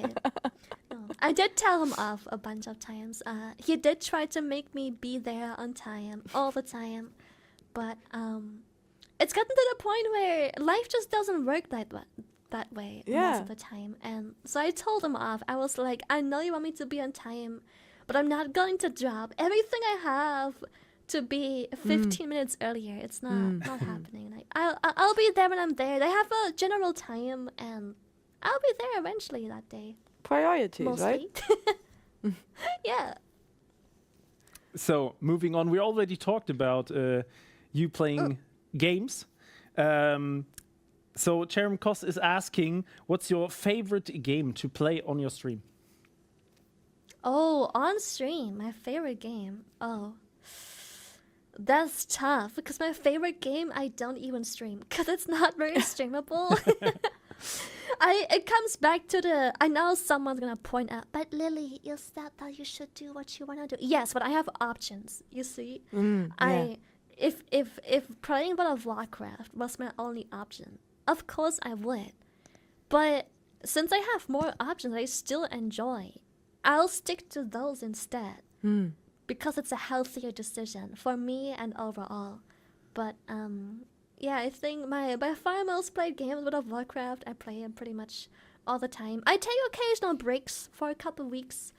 No, I did tell him off a bunch of times. He did try to make me be there on time all the time, but it's gotten to the point where life just doesn't work that way most of the time. And so I told him off. I was like, I know you want me to be on time, but I'm not going to drop everything I have to be 15 minutes earlier. It's not happening. Like I'll be there when I'm there. They have a general time, and I'll be there eventually that day. priorities, Mostly. right? Yeah. So moving on, we already talked about you playing games. So Cherem Kos is asking, what's your favorite game to play on your stream? Oh, on stream, my favorite game. Oh, that's tough because my favorite game I don't even stream because it's not very streamable. It comes back to the. I know someone's gonna point out, but Lily, you said that you should do what you wanna do. Yes, but I have options. You see, if playing World of Warcraft was my only option, of course I would. But since I have more options, I still enjoy. I'll stick to those instead because it's a healthier decision for me and overall. But yeah, I think my by far most played game is World of Warcraft. I play it pretty much all the time. I take occasional breaks for a couple weeks.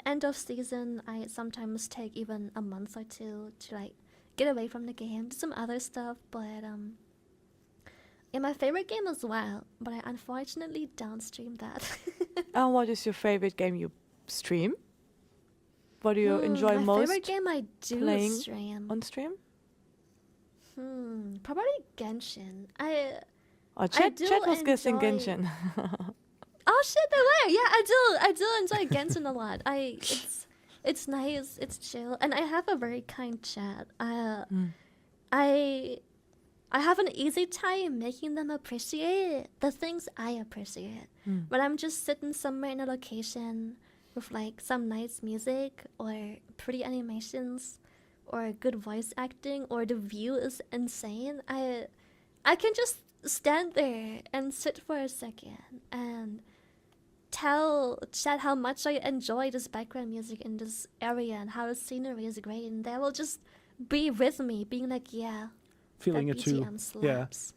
End of season, I sometimes take even a month or two to like get away from the game, do some other stuff. But yeah, my favorite game as well. But I unfortunately don't stream that. And what is your favorite game you stream? What do you enjoy most? My favorite game I do playing stream on stream? Probably Genshin. Chat was guessing enjoy- Genshin. Oh shit, they were. Yeah, I do enjoy Genshin a lot. It's nice, it's chill, and I have a very kind chat. I have an easy time making them appreciate the things I appreciate. When I'm just sitting somewhere in a location with like some nice music or pretty animations or good voice acting or the view is insane, I can just stand there and sit for a second and tell chat how much I enjoy this background music in this area and how the scenery is great, and they will just be with me, being like, yeah, feeling that it too. BGM slaps.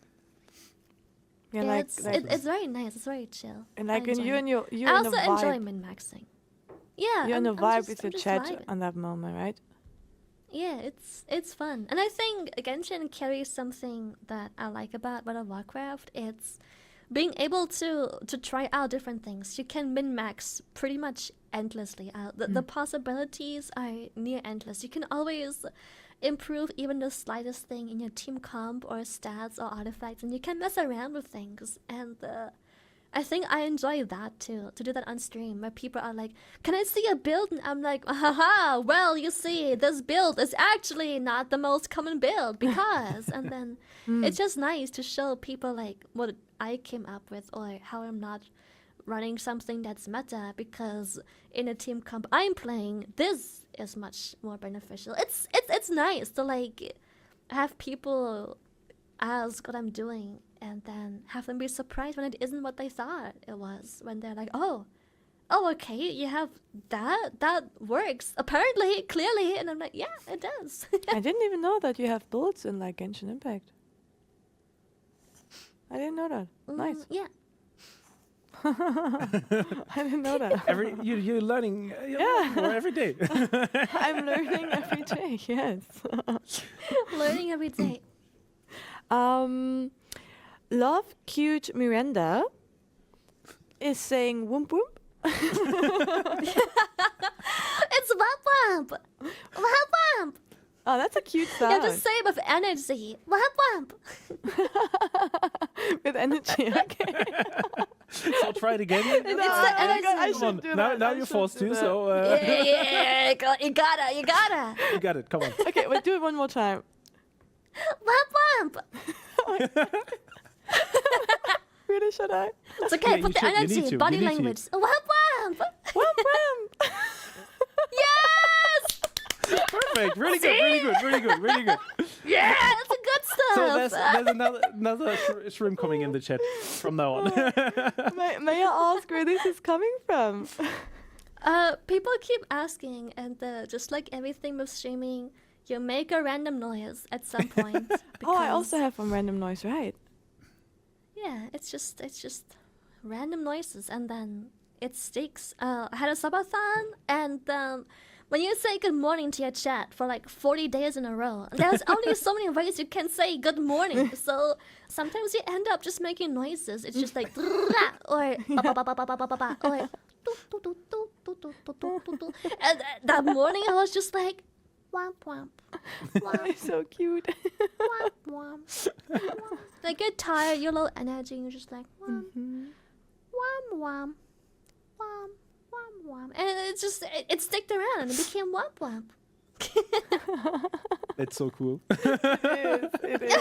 Yeah, Yeah, like, it's very nice. It's very chill. and like I when you enjoy and it. your you I and the also enjoy vibe, min-maxing. Yeah, you're in the I'm vibe just- with I'm your just chat vibing. on that moment, right? Yeah, it's fun. And I think Genshin carries something that I like about World of Warcraft. It's being able to try out different things. You can min-max pretty much endlessly out. The possibilities are near endless. You can always improve even the slightest thing in your team comp or stats or artifacts, and you can mess around with things. And I think I enjoy that too, to do that on stream, where people are like, can I see a build? And I'm like, haha, well, you see, this build is actually not the most common build because, and then it's just nice to show people like what I came up with or how I'm not running something that's meta because in a team comp I'm playing, this is much more beneficial. It's nice to like have people ask what I'm doing and then have them be surprised when it isn't what they thought it was. When they're like, oh, okay, you have that works apparently, clearly, and I'm like, yeah, it does. I didn't even know that you have builds in like Genshin Impact. I didn't know that. Nice. Yeah. I didn't know that. You're learning more every day. I'm learning every day. Yes. Learning every day. Love Cute Miranda is saying Womp Womp. It's Womp. Womp. Oh, that's a cute sound. You have to say it with energy. Womp. With energy, okay. So try it again. It's the energy. I Come on. should do that. Now I you're should forced do to. that. So Yeah, you gotta. you got it. Come on. Okay, we'll do it one more time. Womp. Really, should I? It's okay, Yeah, put the you need energy, to, body you need to. language. Womp. Womp womp. Yes! Perfect. Really good. Yeah, that's a good stuff. So there's another shrimp coming in the chat from now on. May I ask where this is coming from? People keep asking, and just like everything with streaming, you make a random noise at some point. Oh, I because- also have a random noise, right? Yeah, it's just random noises, and then it sticks. I had a subathon, and when you say good morning to your chat for like 40 days in a row, there's only so many ways you can say good morning. So sometimes you end up just making noises. It's just like or or and that morning I was just like womp womp. It's so cute. Womp womp. Like you're tired, you're low energy, and you're just like womp womp womp womp womp womp, and it's just it sticked around and it became womp womp. It's so cool. It is.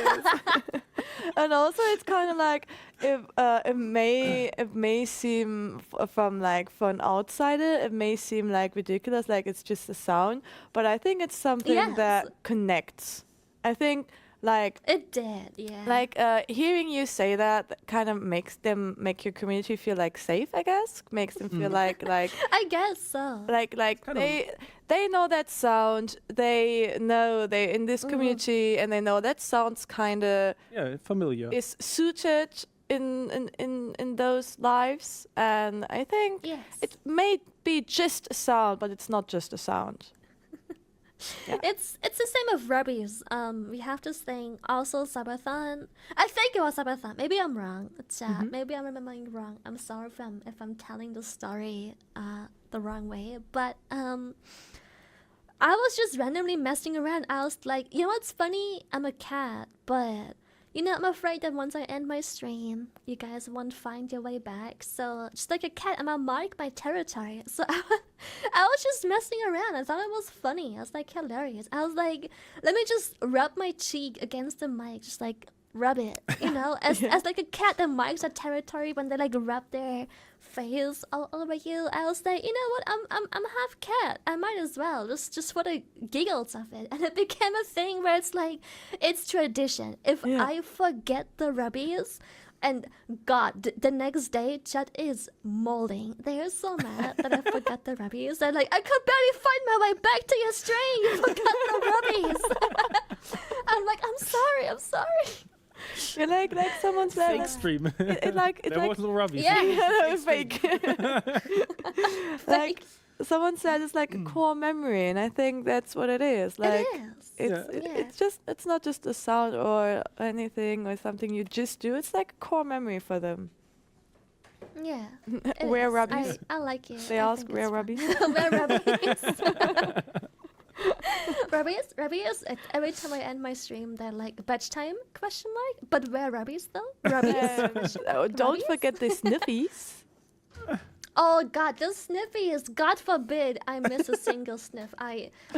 And also, it's kind of like it may seem from like for an outsider, it may seem like ridiculous, like it's just a sound. But I think it's something that connects. I think like it did, yeah. Like hearing you say that kind of make your community feel like safe. I guess makes them feel like I guess so. Like they know that sound. They know they're in this community, and they know that sounds kind of familiar. Is suited in those lives, and I think it may be just a sound, but it's not just a sound. Yeah. It's the same with Rubbies. We have this thing also Sabathon. I think it was Sabathon. Maybe I'm wrong. Maybe I'm remembering wrong. I'm sorry if I'm telling the story the wrong way. But I was just randomly messing around. I was like, you know what's funny? I'm a cat, but you know, I'm afraid that once I end my stream, you guys won't find your way back. So, just like a cat, I'm gonna mark my territory. So, I was just messing around. I thought it was funny. I was like, hilarious. I was like, let me just rub my cheek against the mic, just like rub it, you know, as like a cat that marks a territory when they like rub their face all over you. I was like, you know what, I'm half cat. I might as well just for the giggles of it. And it became a thing where it's like it's tradition. If I forget the Rubbies, and God, the next day chat is molding. They're so mad that I forgot the Rubbies. They're like, I could barely find my way back to your stream. You forgot the Rubbies. I'm like, I'm sorry. You're like someone's fake stream. There was no Rubbies. Yeah, fake. Like someone said, it's like a core memory, and I think that's what it is. Like it's not just a sound or anything or something you just do. It's like a core memory for them. Yeah. Where Rubbies? I like it. They ask where Rubbies. Where Rubbies? Rubbies. Every time I end my stream, they're like batch time ? But where Rubbies though? Rubbies. Don't forget the Sniffies. Oh God, the Sniffies! God forbid I miss a single sniff.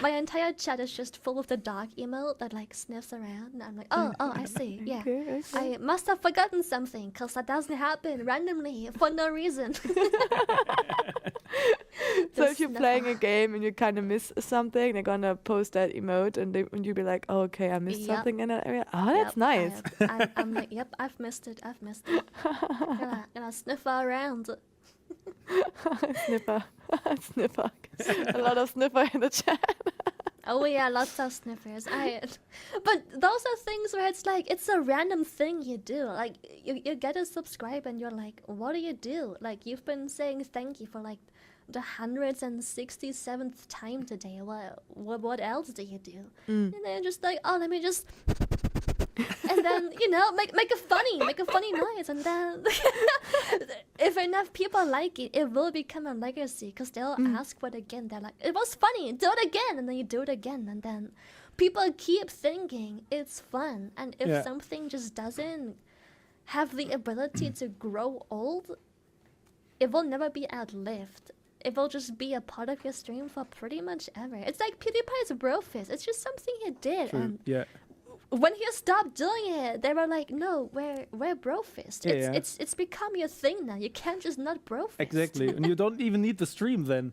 My entire chat is just full of the dog emote that like sniffs around, and I'm like, oh, I see. Yeah, okay. I must have forgotten something because that doesn't happen randomly for no reason. So if you're playing a game and you kind of miss something, they're gonna post that emote, and you'll be like, oh, okay, I missed something in that area. Oh, that's nice. I'm like, yep, I've missed it. Gonna sniff around. Sniffer. A lot of sniffer in the chat. Oh yeah, lots of sniffers. But those are things where it's like it's a random thing you do. Like you get a subscribe and you're like, what do you do? Like you've been saying thank you for like the 167th time today. What else do you do? And then just like, oh, let me just. And then, you know, make a funny noise, and then if enough people like it, it will become a legacy because they'll ask for it again. They're like, it was funny, do it again, and then you do it again, and then people keep thinking it's fun. And if something just doesn't have the ability to grow old, it will never be outlived. It will just be a part of your stream for pretty much ever. It's like PewDiePie's Brofist. It's just something he did. True. And when he stopped doing it, they were like, "No, we're Brofist. It's become your thing now. You can't just not Brofist." Exactly, and you don't even need the stream then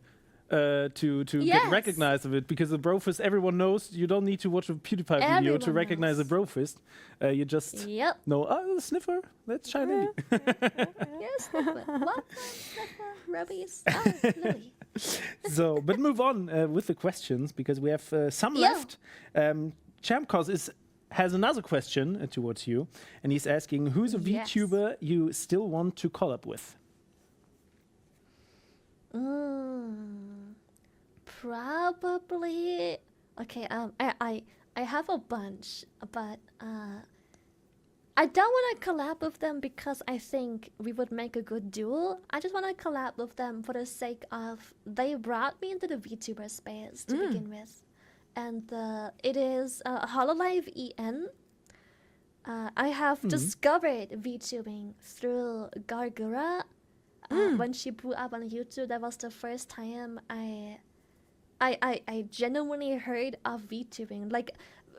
to get recognized of it, because the Brofist everyone knows. You don't need to watch a PewDiePie video to recognize a Brofist. You just know, oh, the sniffer. That's Shylily. Yes, sniffer. What? Sniffer, Rubbies. Oh, Lily. So, but move on with the questions because we have some left. Champcos has another question towards you, and he's asking, who's a VTuber you still want to collab with? Probably. Okay. I have a bunch, but I don't want to collab with them because I think we would make a good duo. I just want to collab with them for the sake of they brought me into the VTuber space to begin with. And it is Hololive EN. I have discovered VTubing through Gargura. When she blew up on YouTube, that was the first time I I genuinely heard of VTubing. Like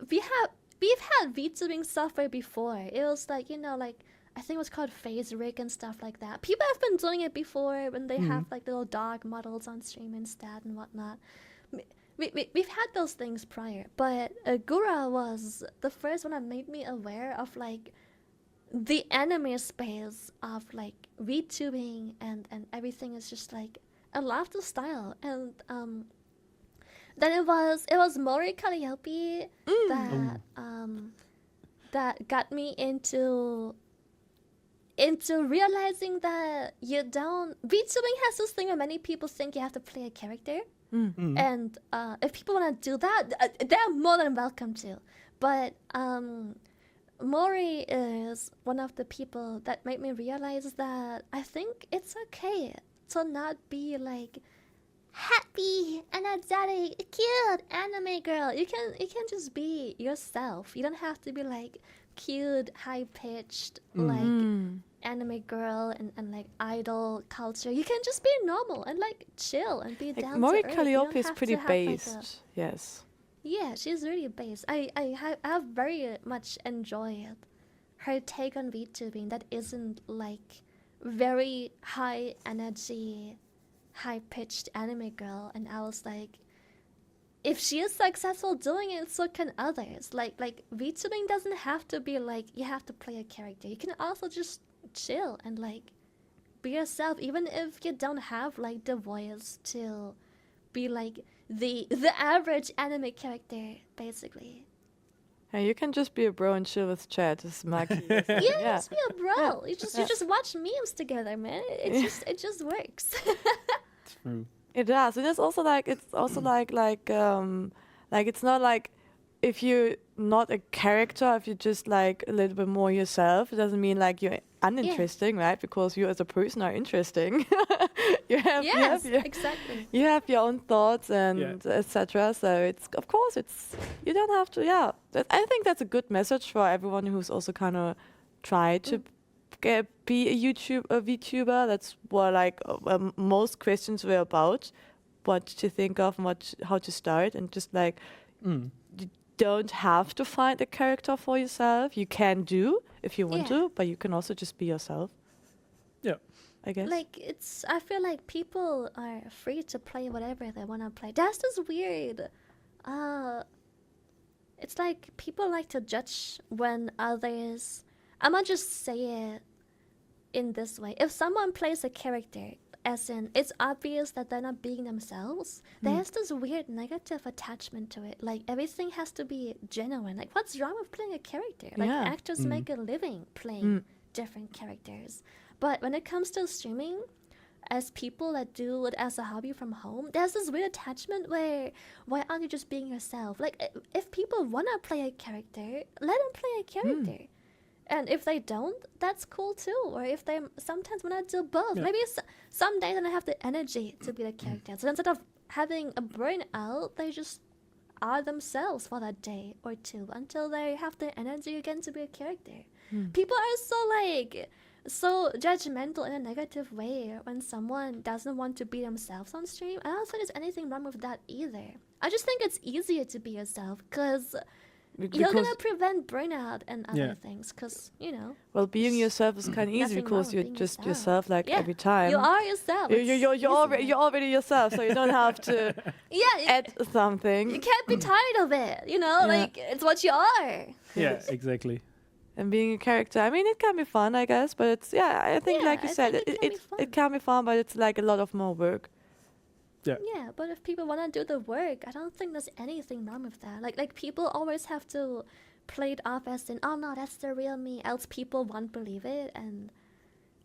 we've had VTubing software before. It was like, like I think it was called Phase Rig and stuff like that. People have been doing it before when they have like little dog models on stream instead and whatnot. We've had those things prior, but Gura was the first one that made me aware of like the anime space of like VTubing and everything is just like I love the style. And then it was Mori Calliope that got me into realizing that you don't VTubing has this thing where many people think you have to play a character. And if people want to do that, they're more than welcome to. But Mori is one of the people that made me realize that I think it's okay to not be like happy, energetic, cute anime girl. You can just be yourself. You don't have to be like cute, high pitched, like anime girl and like idol culture. You can just be normal and like chill and be down Mori to earth. Calliope is pretty have, based. like, Yes. yeah, she's really based. I have very much enjoyed her take on VTubing that isn't like very high energy, high pitched anime girl. And I was like, if she is successful doing it, so can others. Like VTubing doesn't have to be like you have to play a character. You can also just chill and like be yourself, even if you don't have like the voice to be like the average anime character, basically. Hey, you can just be a bro and chill with chat. It's Maki. Yeah, just be a bro. You just watch memes together, man. It just works. True. It does. And it's also like it's not like if you're not a character, if you're just like a little bit more yourself, it doesn't mean like you're uninteresting, right? Because you as a person are interesting. Exactly. You have your own thoughts and etc. So it's you don't have to. Yeah, I think that's a good message for everyone who's also kind of tried to be a VTuber. That's what like most questions were about. What to think of and how to start, and just like you don't have to find a character for yourself. You can do if you want to, but you can also just be yourself. Yeah, I guess. Like I feel like people are free to play whatever they want to play. That's just weird. It's like people like to judge when others. I'm gonna just say it in this way. If someone plays a character, as in it's obvious that they're not being themselves, there's this weird negative attachment to it. Like everything has to be genuine. Like what's wrong with playing a character? Like actors make a living playing different characters. But when it comes to streaming, as people that do it as a hobby from home, there's this weird attachment where why aren't you just being yourself? Like if people wanna play a character, let them play a character. And if they don't, that's cool too. Or if they sometimes want to do both. Maybe some days they don't have the energy to be the character. So instead of having a burnout, they just are themselves for that day or two until they have the energy again to be a character. People are so judgmental in a negative way when someone doesn't want to be themselves on stream. I don't think there's anything wrong with that either. I just think it's easier to be yourself because you're gonna prevent burnout and other things, because well, being yourself is kind of easy because you're just yourself like every time. You are yourself. You're already yourself, so you don't have to add something. You can't be tired of it. Like it's what you are. Yeah, exactly. And being a character, I mean, it can be fun, I guess, but it's I think like you said, it can be fun, but it's like a lot of more work. Yeah, but if people want to do the work, I don't think there's anything wrong with that. Like people always have to play it off as in, oh no, that's the real me, else people won't believe it. And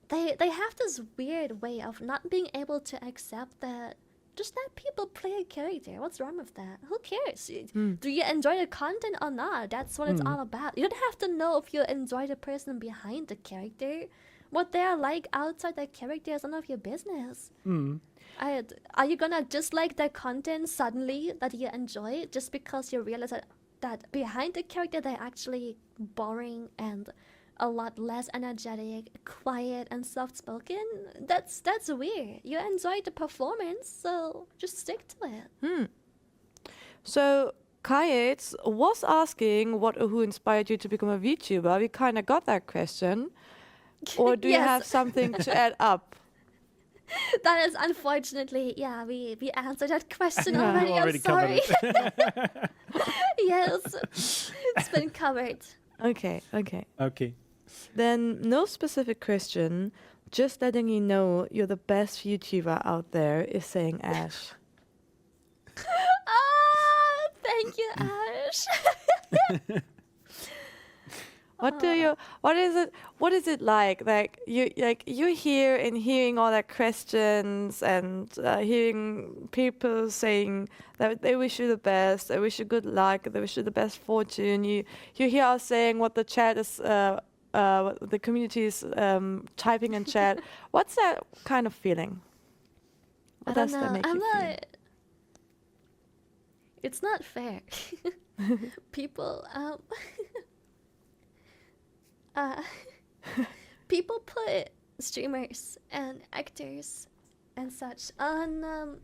they have this weird way of not being able to accept that. Just let people play a character. What's wrong with that? Who cares? Do you enjoy the content or not? That's what it's all about. You don't have to know if you enjoy the person behind the character. What they're like outside that character is none of your business. Are you gonna dislike their content suddenly that you enjoy just because you realize that behind the character they're actually boring and a lot less energetic, quiet, and soft-spoken? That's weird. You enjoy the performance, so just stick to it. So Kayates was asking who inspired you to become a VTuber. We kind of got that question. Or do you have something to add up? That is unfortunately, we answered that question already. I'm sorry. Yes, it's been covered. Okay. Then no specific question, just letting you know you're the best YouTuber out there, is saying Ash. Thank you, Ash. What is it like you're here and hearing all that questions and hearing people saying that they wish you the best, they wish you good luck, they wish you the best fortune. You hear us saying what the chat is what the community is typing in chat. What's that kind of feeling? What does that make you feel? It's not fair. People people put streamers and actors and such on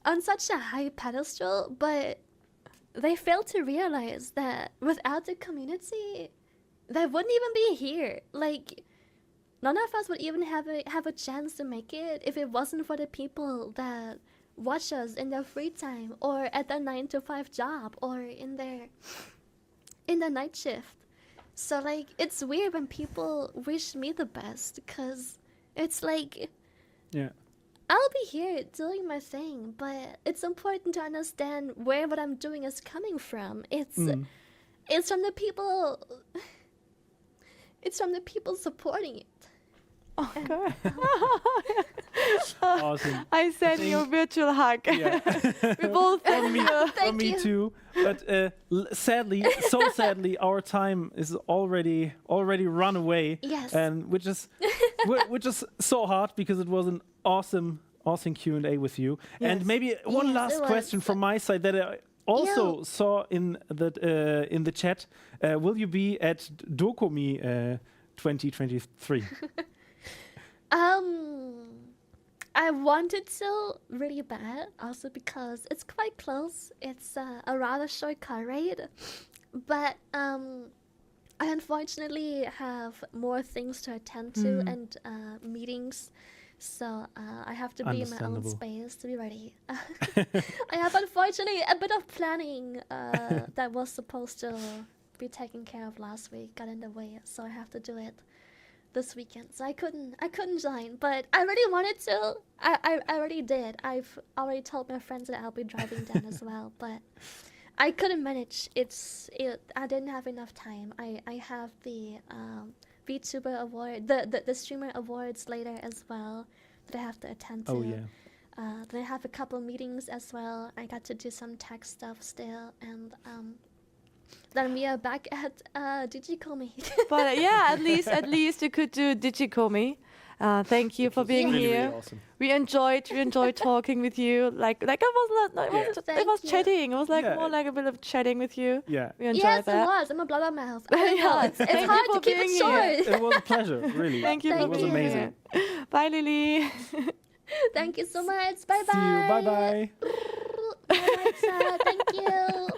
on such a high pedestal, but they fail to realize that without the community, they wouldn't even be here. Like, none of us would even have a chance to make it if it wasn't for the people that watch us in their free time or at their 9-to-5 job or in the night shift. So like, it's weird when people wish me the best, because it's like, I'll be here doing my thing, but it's important to understand where what I'm doing is coming from. It's from the people. It's from the people supporting it. Oh God! Awesome. I send you a virtual hug. Yeah. We both for me too. But sadly, our time is already run away. Yes. And which is so hard, because it was an awesome Q&A with you. Yes. And maybe one last question from my side that I also saw in the chat. Will you be at DoKomi 2023? I wanted to really bad, also because it's quite close. It's a rather short car ride, but I unfortunately have more things to attend to and meetings, so I have to be in my own space to be ready. I have unfortunately a bit of planning that was supposed to be taken care of last week got in the way, so I have to do it this weekend. So I couldn't join, but I really wanted to. I already did. I've already told my friends that I'll be driving down as well, but I couldn't manage. I didn't have enough time. I have the VTuber award, the streamer awards later as well that I have to attend to. Oh yeah. Then I have a couple meetings as well. I got to do some tech stuff still, and then we are back at DoKomi. But yeah, at least you could do DoKomi. Thank you for being here. Really awesome. We enjoyed talking with you. Like it was chatting. It was like more like a bit of chatting with you. Yeah. We enjoyed that. Yes, it was. I'm a blabbermouth. It's hard to keep it short. It was a pleasure, really. Thank you. It was amazing. Bye, Lily. Thank you so much. Bye bye. See you. Bye bye. Bye, Thank you.